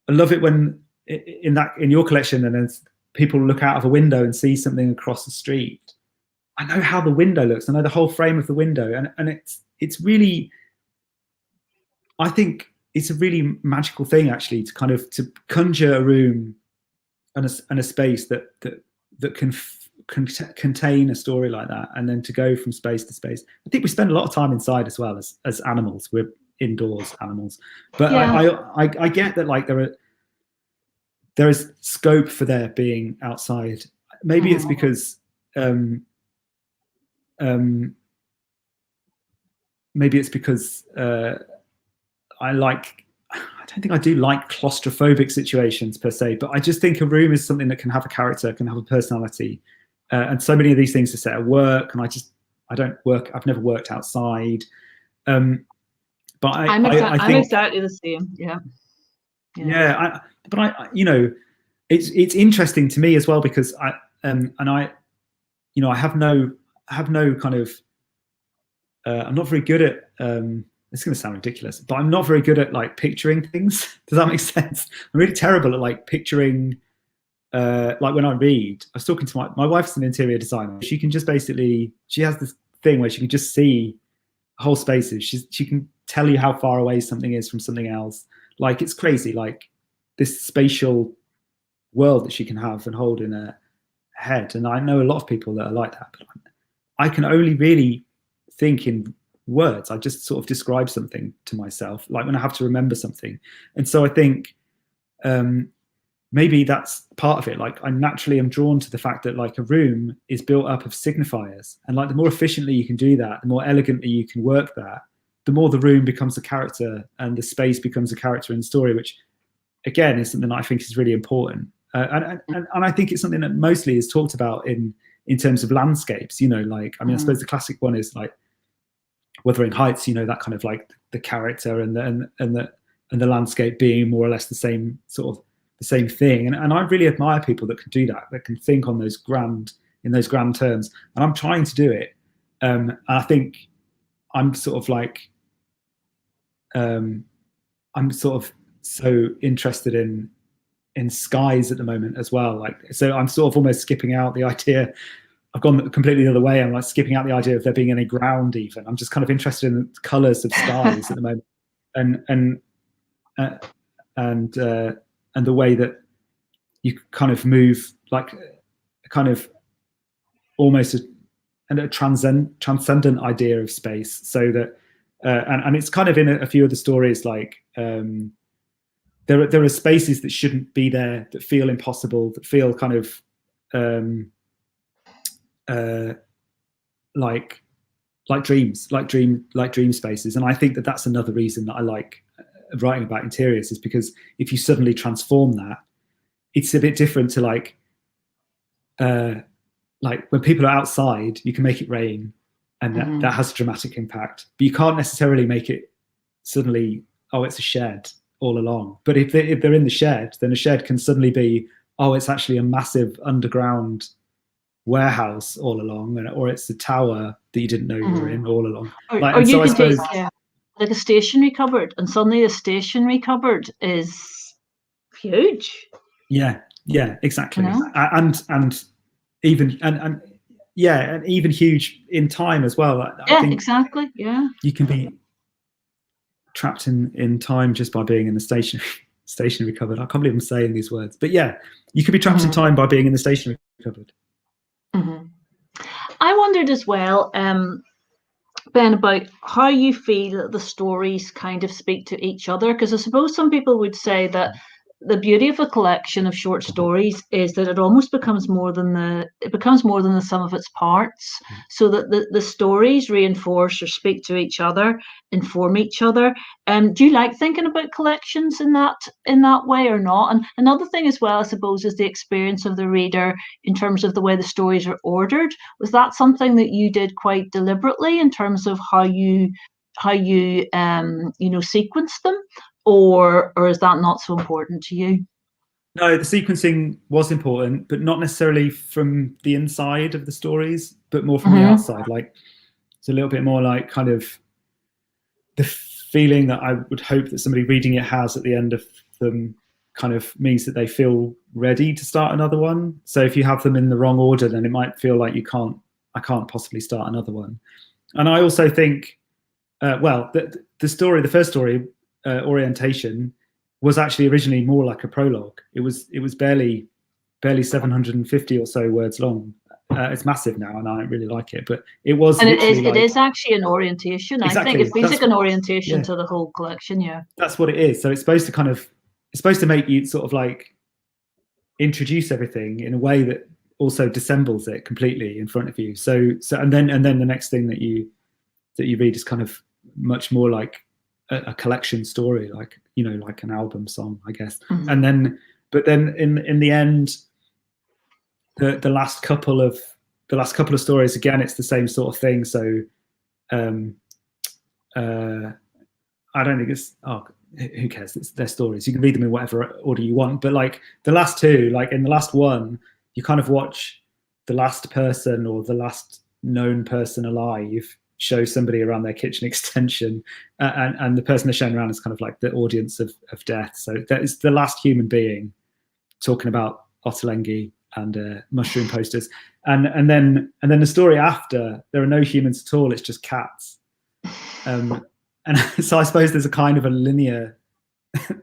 I love it when in your collection, and then people look out of a window and see something across the street. I know how the window looks. I know the whole frame of the window, and it's really, I think it's a really magical thing, actually, to kind of to conjure a room and a space that can contain a story like that, and then to go from space to space. I think we spend a lot of time inside as well as animals. We're indoors animals, but I get that, like there is scope for there being outside. Maybe it's because maybe it's because I don't think I do like claustrophobic situations per se, but I just think a room is something that can have a character, can have a personality, and so many of these things are set at work, and I've never worked outside. But I'm I think exactly the same. but I it's interesting to me as well, because I have no kind of I'm not very good at it's going to sound ridiculous, but I'm not very good at like picturing things. Does that make sense? I'm really terrible at like picturing like when I read. I was talking to my wife's an interior designer. She can just basically, she has this thing where she can just see whole spaces. She can tell you how far away something is from something else. Like, it's crazy, like this spatial world that she can have and hold in her head. And I know a lot of people that are like that, but I can only really think in words. I just sort of describe something to myself, like when I have to remember something. And so I think maybe that's part of it. Like, I naturally am drawn to the fact that like a room is built up of signifiers, and like the more efficiently you can do that, the more elegantly you can work that, the more the room becomes a character and the space becomes a character in the story, which again is something that I think is really important. And I think it's something that mostly is talked about in terms of landscapes, like, I mean, I suppose the classic one is like Wuthering Heights, that kind of like the character and the landscape being more or less the same sort of the same thing. And I really admire people that can do that, that can think on those grand terms. And I'm trying to do it. And I think I'm sort of like, I'm sort of so interested in skies at the moment as well. Like, so I'm sort of almost skipping out the idea. I've gone completely the other way. I'm like skipping out the idea of there being any ground even. I'm just kind of interested in the colours of skies at the moment, and the way that you kind of move, like kind of almost a transcendent idea of space. So that and it's kind of in a few of the stories, like there are spaces that shouldn't be there, that feel impossible, that feel kind of like dreams, like dream spaces. And I think that that's another reason that I like writing about interiors, is because if you suddenly transform that, it's a bit different to like when people are outside, you can make it rain, and that has a dramatic impact, but you can't necessarily make it suddenly, oh, it's a shed all along. But if they're in the shed, then a shed can suddenly be, oh, it's actually a massive underground warehouse all along, or it's a tower that you didn't know you were in all along. Or you can take like a stationery cupboard, and suddenly the stationery cupboard is huge. Yeah, exactly. And even huge in time as well. I think exactly. Yeah, you can be trapped in time just by being in the stationery cupboard. I can't believe I'm saying these words, but yeah, you could be trapped in time by being in the stationery cupboard. I wondered as well, Ben, about how you feel that the stories kind of speak to each other, because I suppose some people would say that the beauty of a collection of short stories is that it almost becomes more than the sum of its parts, so that the stories reinforce or speak to each other, inform each other. Do you like thinking about collections in that way or not? And another thing as well, I suppose, is the experience of the reader in terms of the way the stories are ordered. Was that something that you did quite deliberately in terms of how you sequence them? Or is that not so important to you? No, the sequencing was important, but not necessarily from the inside of the stories, but more from the outside. Like, it's a little bit more like kind of the feeling that I would hope that somebody reading it has at the end of them, kind of means that they feel ready to start another one. So if you have them in the wrong order, then it might feel like I can't possibly start another one. And I also think, the first story, Orientation, was actually originally more like a prologue. It was barely 750 or so words long. It's massive now, and I don't really like it, but it was. And it is actually an orientation. Exactly. I think it's basically an orientation to the whole collection. Yeah, that's what it is. So it's supposed to make you sort of like introduce everything in a way that also dissembles it completely in front of you. So and then the next thing that you read is kind of much more like a collection story, like like an album song, I guess. And then, but then in the end, the last couple of the last couple of stories, again, it's the same sort of thing. So I don't think it's, who cares? It's their stories. You can read them in whatever order you want. But like the last two, like in the last one, you kind of watch the last person or the last known person alive show somebody around their kitchen extension, and the person they're showing around is kind of like the audience of death. So that is the last human being talking about Ottolenghi and mushroom posters, and then the story after, there are no humans at all. It's just cats. And so I suppose there's a kind of a linear,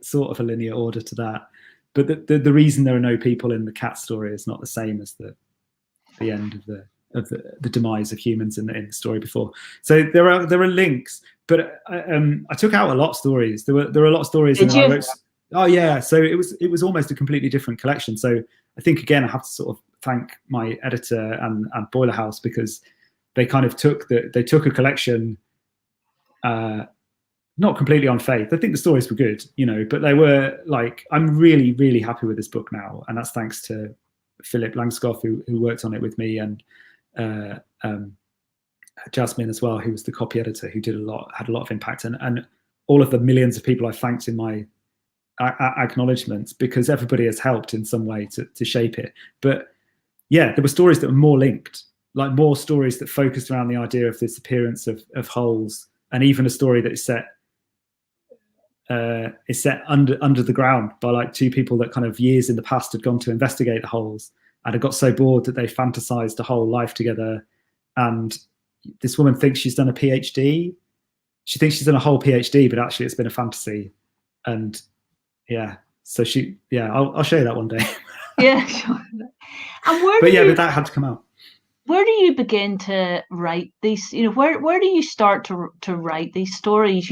sort of a linear order to that. But the reason there are no people in the cat story is not the same as the end of the demise of humans in the story before. So there are links, but I took out a lot of stories. There were a lot of stories. Did you? Oh yeah. So it was almost a completely different collection. So I think again I have to sort of thank my editor and Boiler House, because they kind of took a collection. Not completely on faith. I think the stories were good, but they were like, I'm really, really happy with this book now. And that's thanks to Philip Langskoff, who worked on it with me, and Jasmine as well, who was the copy editor, who had a lot of impact, and all of the millions of people I thanked in my acknowledgements, because everybody has helped in some way to shape it. But yeah, there were stories that were more linked, like more stories that focused around the idea of this appearance of holes, and even a story that is set under the ground by like two people that kind of years in the past had gone to investigate the holes and had got so bored that they fantasized a whole life together. And this woman thinks she's done a PhD. She thinks she's done a whole PhD, but actually it's been a fantasy. And yeah, so I'll show you that one day. Yeah, sure. And but that had to come out. Where do you begin to write these? Where do you start to write these stories?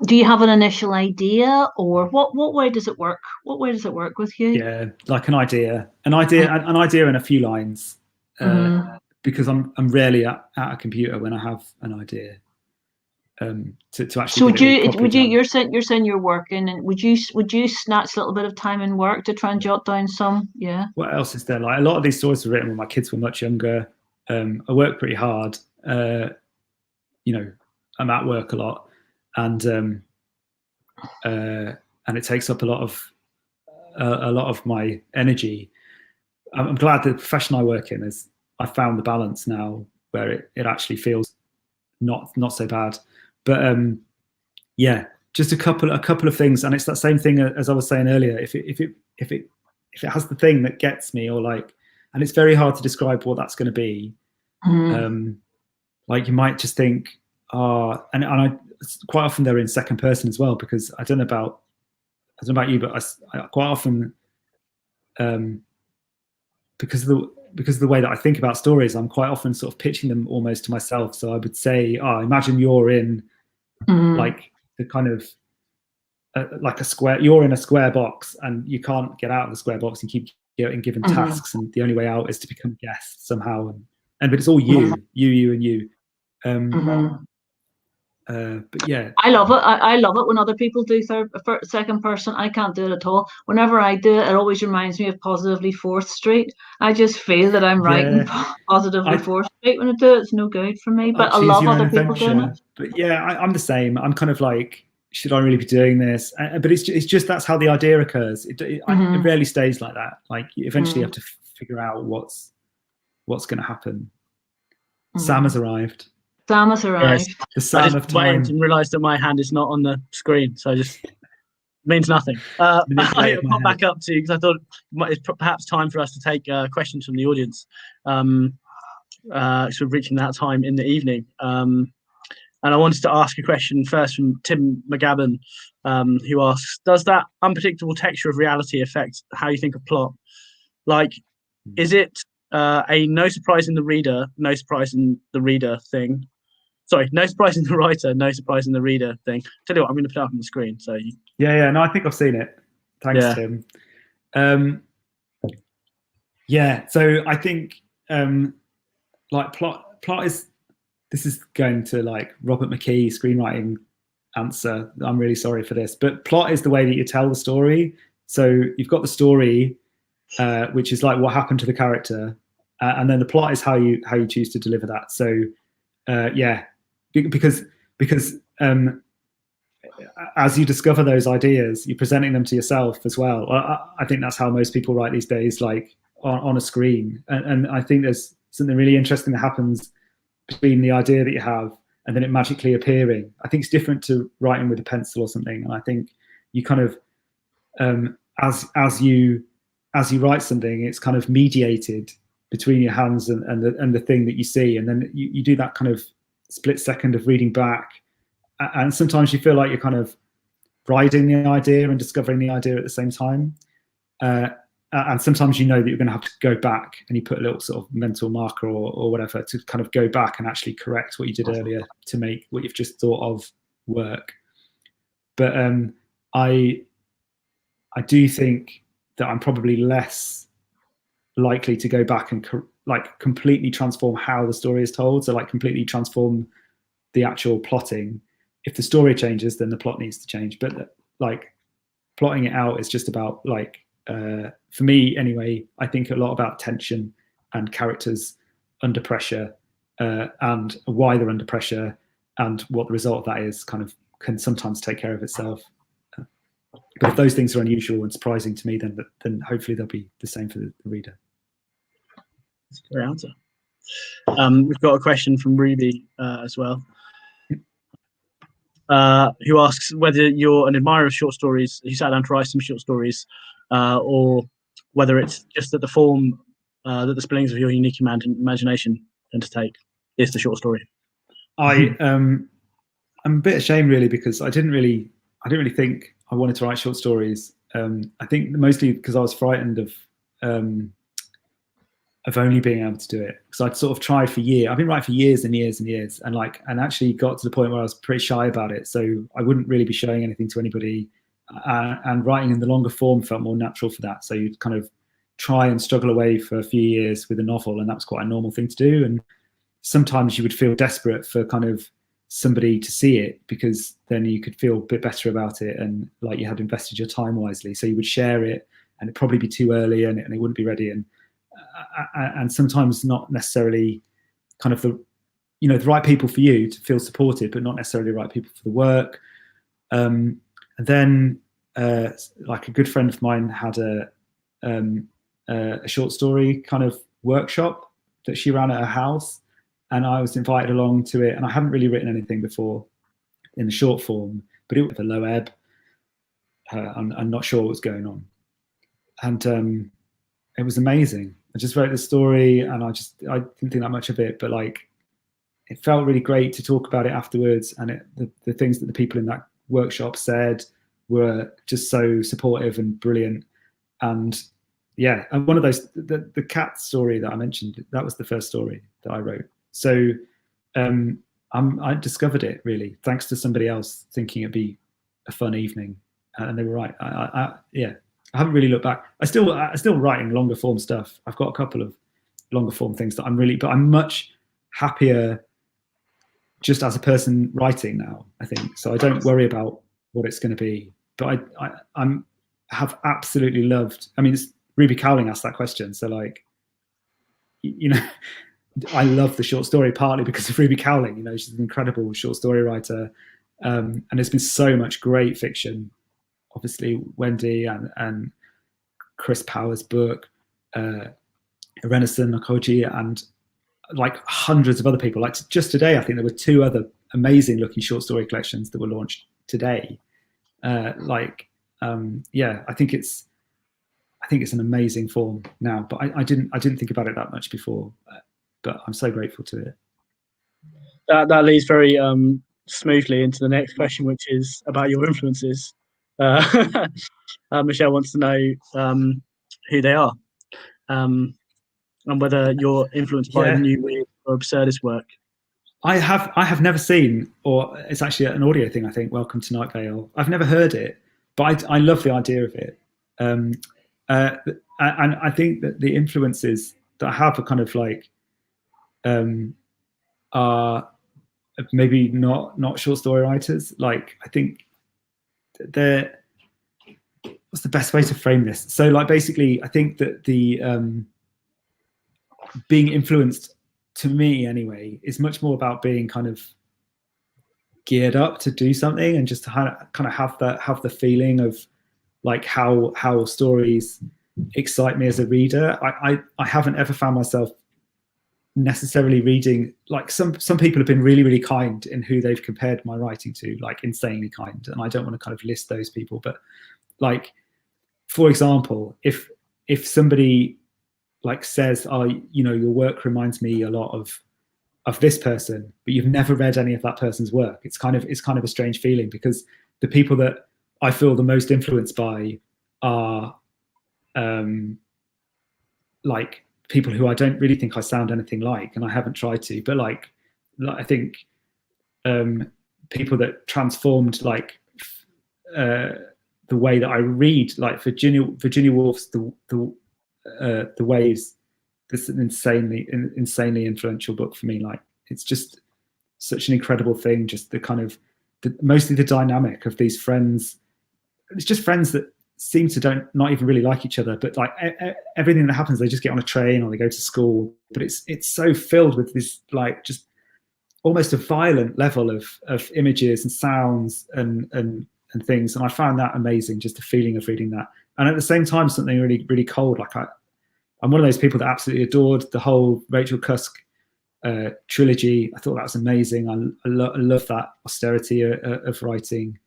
Do you have an initial idea, or what way does it work? What way does it work with you? Yeah, like an idea and a few lines, because I'm rarely at a computer when I have an idea. To actually. So you're saying you're working, and would you snatch a little bit of time in work to try and jot down some? Yeah. What else is there? Like a lot of these stories were written when my kids were much younger. I work pretty hard. I'm at work a lot. And it takes up a lot of my energy. I'm glad the profession I work in I found the balance now where it actually feels not so bad. But just a couple of things, and it's that same thing as I was saying earlier. If it has the thing that gets me, or like, and it's very hard to describe what that's going to be. Like you might just think, and I. Quite often they're in second person as well, because I don't know about you, but I quite often, because of the way that I think about stories, I'm quite often sort of pitching them almost to myself. So I would say, imagine you're in like the kind of like a square. You're in a square box, and you can't get out of the square box, and keep getting given tasks, and the only way out is to become a guest somehow. But it's all you and you. But yeah, I love it. I love it when other people do second person. I can't do it at all. Whenever I do it, it always reminds me of Positively 4th Street. I just feel that I'm writing Positively 4th Street when I do it. It's no good for me. But I love other people doing it. But yeah, I'm the same. I'm kind of like, should I really be doing this? But it's just that's how the idea occurs. It rarely stays like that. Like eventually you have to figure out what's going to happen. Sam has arrived. Sam has arrived. Yes, the Sam of time. I didn't realise that my hand is not on the screen, so it means nothing. I'll pop back up to you because I thought it's perhaps time for us to take questions from the audience. So we're reaching that time in the evening. And I wanted to ask a question first from Tim McGabbin, who asks, does that unpredictable texture of reality affect how you think of plot? Like, is it a no surprise in the reader, no surprise in the reader thing? Sorry, no surprise in the writer, no surprise in the reader thing. Tell you what, I'm going to put it up on the screen. So no, I think I've seen it. Thanks, Tim. So I think like plot is. This is going to like Robert McKee screenwriting answer. I'm really sorry for this, but plot is the way that you tell the story. So you've got the story, which is like what happened to the character, and then the plot is how you choose to deliver that. So because as you discover those ideas, you're presenting them to yourself as well. I think that's how most people write these days, like on a screen. And I think there's something really interesting that happens between the idea that you have and then it magically appearing. I think it's different to writing with a pencil or something. And I think you kind of, as you write something, it's kind of mediated between your hands and the thing that you see. And then you do that kind of split second of reading back. And sometimes you feel like you're kind of riding the idea and discovering the idea at the same time. And sometimes you know that you're going to have to go back and you put a little sort of mental marker or whatever to kind of go back and actually correct what you did earlier to make what you've just thought of work. But I do think that I'm probably less likely to go back and like completely transform how the story is told. So like completely transform the actual plotting. If the story changes, then the plot needs to change. But like plotting it out is just about like, for me anyway, I think a lot about tension and characters under pressure, and why they're under pressure, and what the result of that is kind of can sometimes take care of itself. But if those things are unusual and surprising to me, then hopefully they'll be the same for the reader. That's a great answer. We've got a question from Ruby as well, who asks whether you're an admirer of short stories, you sat down to write some short stories, or whether it's just that the form that the splinters of your unique imagination tend to take is the short story. I'm a bit ashamed really, because I didn't really think I wanted to write short stories. I think mostly because I was frightened of only being able to do it, because I'd sort of tried for years. I've been writing for years and years and years, and actually got to the point where I was pretty shy about it. So I wouldn't really be showing anything to anybody. And writing in the longer form felt more natural for that. So you'd kind of try and struggle away for a few years with a novel, and that was quite a normal thing to do. And sometimes you would feel desperate for kind of somebody to see it, because then you could feel a bit better about it and like you had invested your time wisely. So you would share it, and it'd probably be too early, and it wouldn't be ready. And sometimes not necessarily kind of the right people for you to feel supported, but not necessarily the right people for the work. And then like a good friend of mine had a short story kind of workshop that she ran at her house, and I was invited along to it. And I hadn't really written anything before in the short form, but it was a low ebb. I'm not sure what was going on. And it was amazing. I just wrote the story, and I didn't think that much of it, but like it felt really great to talk about it afterwards. And the things that the people in that workshop said were just so supportive and brilliant. And yeah, and one of those, the cat story that I mentioned, that was the first story that I wrote. So I discovered it really thanks to somebody else thinking it'd be a fun evening, and they were right. I haven't really looked back. I'm still writing longer form stuff. I've got a couple of longer form things that but I'm much happier just as a person writing now, I think. So I don't worry about what it's going to be. But I have absolutely loved. I mean, Ruby Cowling asked that question, so like, I love the short story partly because of Ruby Cowling. She's an incredible short story writer, and there's been so much great fiction. Obviously, Wendy and Chris Power's book, Renaissance Nakoji, and like hundreds of other people. Like just today, I think there were 2 other amazing looking short story collections that were launched today. I think it's an amazing form now, but I didn't think about it that much before. But I'm so grateful to it. That leads very smoothly into the next question, which is about your influences. Michelle wants to know who they are, and whether you're influenced by New Weird or absurdist work. I have never seen, or it's actually an audio thing, I think, Welcome to Night Vale. I've never heard it, but I love the idea of it. And I think that the influences that I have are kind of like are maybe not short story writers. Like I think they're, what's the best way to frame this? So like basically I think that the being influenced, to me anyway, is much more about being kind of geared up to do something, and just to kind of have the feeling of like how stories excite me as a reader. I haven't ever found myself necessarily reading, like some people have been really kind in who they've compared my writing to, like insanely kind, and I don't want to kind of list those people, but like, for example, if somebody like says, oh, you know, your work reminds me a lot of this person, but you've never read any of that person's work, it's kind of a strange feeling, because the people that I feel the most influenced by are like people who I don't really think I sound anything like, and I haven't tried to, but like I think people that transformed like the way that I read, like Virginia Woolf's the Waves. This is an insanely influential book for me. Like, it's just such an incredible thing, just the kind of mostly the dynamic of these friends. It's just friends that seem to not even really like each other, but like everything that happens, they just get on a train or they go to school, but it's so filled with this like just almost a violent level of images and sounds and things, and I found that amazing, just the feeling of reading that. And at the same time, something really cold. Like I'm one of those people that absolutely adored the whole Rachel Cusk trilogy. I thought that was amazing. I love that austerity of writing.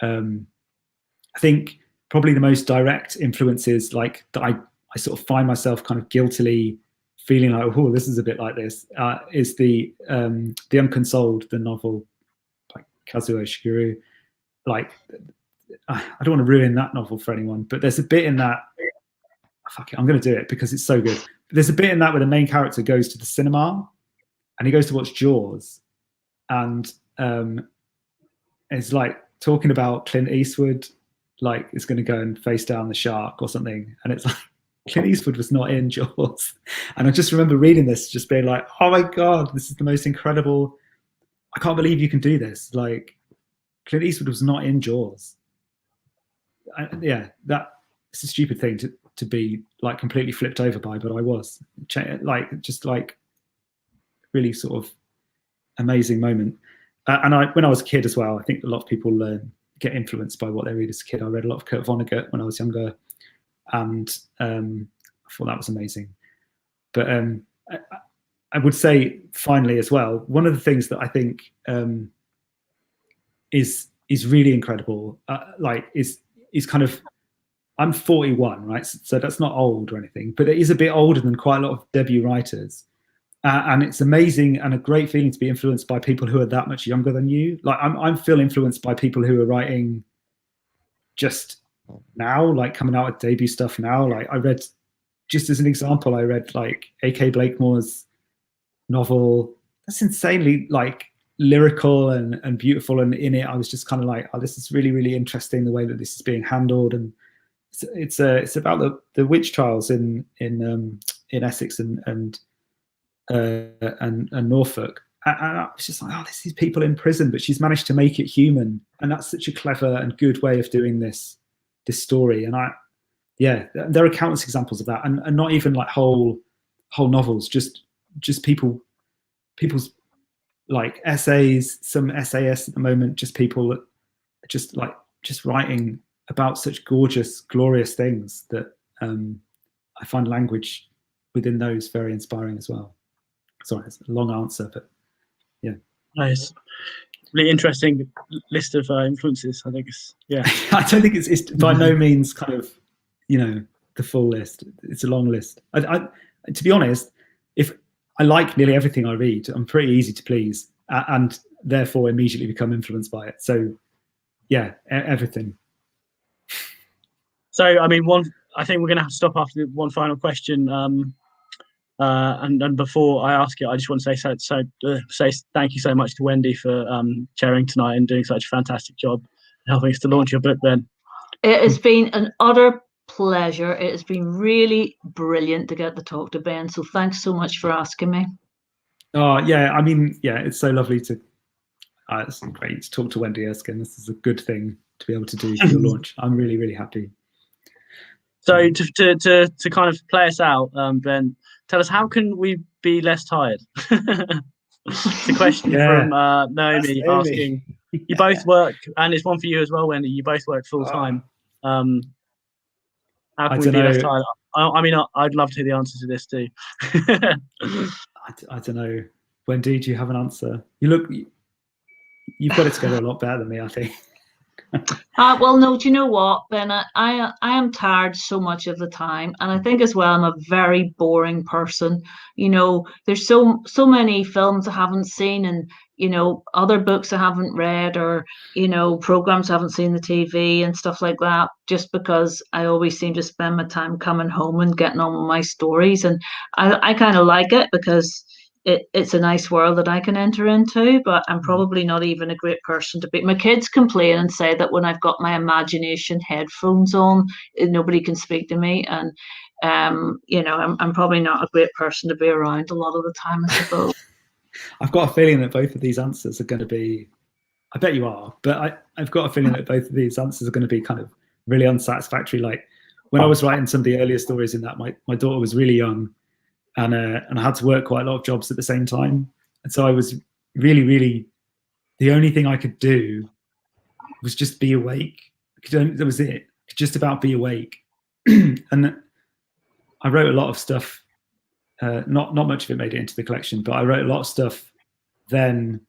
I think probably the most direct influences, like that I sort of find myself kind of guiltily feeling like, oh, this is a bit like this, is the Unconsoled, the novel by Kazuo Shigeru. Like, I don't want to ruin that novel for anyone, but there's a bit in that, fuck it, I'm going to do it because it's so good. But there's a bit in that where the main character goes to the cinema and he goes to watch Jaws, and it's like talking about Clint Eastwood, like is going to go and face down the shark or something, and it's like Clint Eastwood was not in Jaws. And I just remember reading this, just being like, oh my god, this is the most incredible, I can't believe you can do this. Like, Clint Eastwood was not in Jaws. Yeah, it's a stupid thing to be like completely flipped over by, but I was like, just like really sort of amazing moment. And when I was a kid as well, I think a lot of people get influenced by what they read as a kid. I read a lot of Kurt Vonnegut when I was younger, and I thought that was amazing. But I would say finally as well, one of the things that I think is really incredible, like is kind of, I'm 41, right? So that's not old or anything, but it is a bit older than quite a lot of debut writers. And it's amazing and a great feeling to be influenced by people who are that much younger than you. Like I'm still influenced by people who are writing just now, like coming out with debut stuff now. Like I read, just as an example, I read like A.K. Blakemore's novel. That's insanely like lyrical and beautiful, and in it I was just kind of like, oh, this is really interesting, the way that this is being handled. And it's about the witch trials in Essex and Norfolk, and I was just like, oh, this is people in prison, but she's managed to make it human, and that's such a clever and good way of doing this story. And there are countless examples of that, and not even like whole novels, just people's like essays, some essayists at the moment, just people that are just writing about such gorgeous, glorious things that I find language within those very inspiring as well. Sorry, it's a long answer, but yeah. Nice. Really interesting list of influences. I think it's, yeah. I don't think it's by no means kind of, the full list. It's a long list. I to be honest, if I like nearly everything I read, I'm pretty easy to please, and therefore immediately become influenced by it. So yeah, everything. So, I mean, I think we're going to have to stop after one final question. And before I ask it, I just want to say thank you so much to Wendy for chairing tonight and doing such a fantastic job helping us to launch your book, Ben. It has been an utter pleasure. It has been really brilliant to get to talk to Ben. So thanks so much for asking me. Oh yeah, I mean, yeah, it's so lovely to. It's great to talk to Wendy Erskine. This is a good thing to be able to do for your launch. I'm really happy. So to kind of play us out, Ben, tell us, how can we be less tired? It's a question from Naomi asking. You both work, and it's one for you as well, Wendy. You both work full time. How can we be less tired? I mean, I'd love to hear the answer to this too. I don't know. Wendy, do you have an answer? You've got it together a lot better than me, I think. Well, no, do you know what, Ben? I am tired so much of the time, and I think as well I'm a very boring person. There's so many films I haven't seen, and other books I haven't read, or programs I haven't seen the TV and stuff like that. Just because I always seem to spend my time coming home and getting on with my stories, and I kind of like it because it's a nice world that I can enter into, but I'm probably not even a great person to be. My kids complain and say that when I've got my imagination headphones on, nobody can speak to me, and I'm probably not a great person to be around a lot of the time, I suppose. I've got a feeling that both of these answers are going to be, I bet you are, but I've got a feeling that both of these answers are going to be kind of really unsatisfactory. Like when I was writing some of the earlier stories in that, my daughter was really young, and I had to work quite a lot of jobs at the same time. And so I was really, the only thing I could do was just be awake. That was it. Just about be awake. And I wrote a lot of stuff. Not much of it made it into the collection, but I wrote a lot of stuff then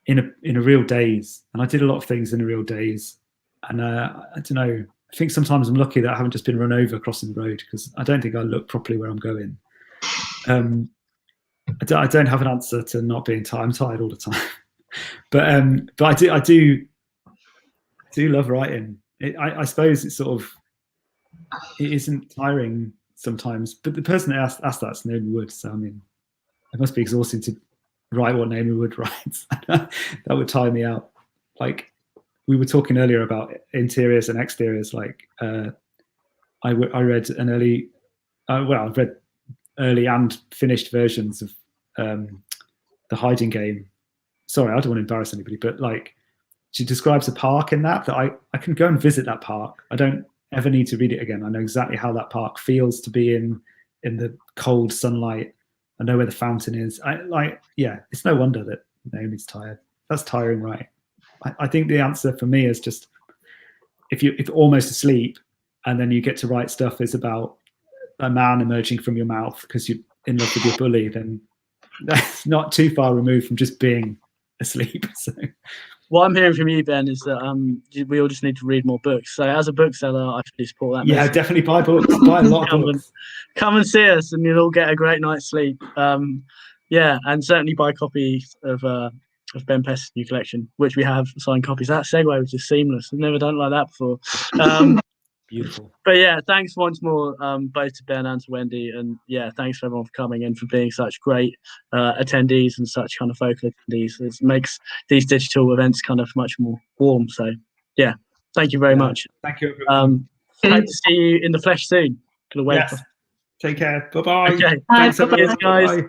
in a real daze. And I did a lot of things in a real daze. And I don't know, I think sometimes I'm lucky that I haven't just been run over crossing the road, because I don't think I look properly where I'm going. I don't have an answer to not being tired. I'm tired all the time, but I do love writing. I suppose it's sort of, it isn't tiring sometimes. But the person that asked that's Naomi Wood. So I mean, it must be exhausting to write what Naomi Wood writes. That would tire me out. Like we were talking earlier about interiors and exteriors. Like I read an early, I've read early and finished versions of The Hiding Game. Sorry, I don't want to embarrass anybody, but like she describes a park in that I can go and visit that park. I don't ever need to read it again. I know exactly how that park feels to be in the cold sunlight. I know where the fountain is. It's no wonder that Naomi's tired. That's tiring, right? I think the answer for me is just if you're almost asleep and then you get to write stuff that's about a man emerging from your mouth because you're in love with your bully, then that's not too far removed from just being asleep. So what I'm hearing from you, Ben, is that we all just need to read more books. So as a bookseller, I fully support that. Yeah, message. definitely buy books. Buy a lot of books. Come and see us, and you'll all get a great night's sleep. And certainly buy copies of Ben Pester's new collection, which we have signed copies. That segue was just seamless. I've never done it like that before. Beautiful. But yeah, thanks once more, both to Ben and to Wendy, and yeah, thanks for everyone for coming and for being such great attendees and such kind of vocal attendees. It makes these digital events kind of much more warm. So yeah, thank you very much. Thank you, everyone. Hope to see you in the flesh soon. Yes. Take care. Bye-bye. Okay. Thanks, Bye-bye. everyone. Cheers, guys. Bye.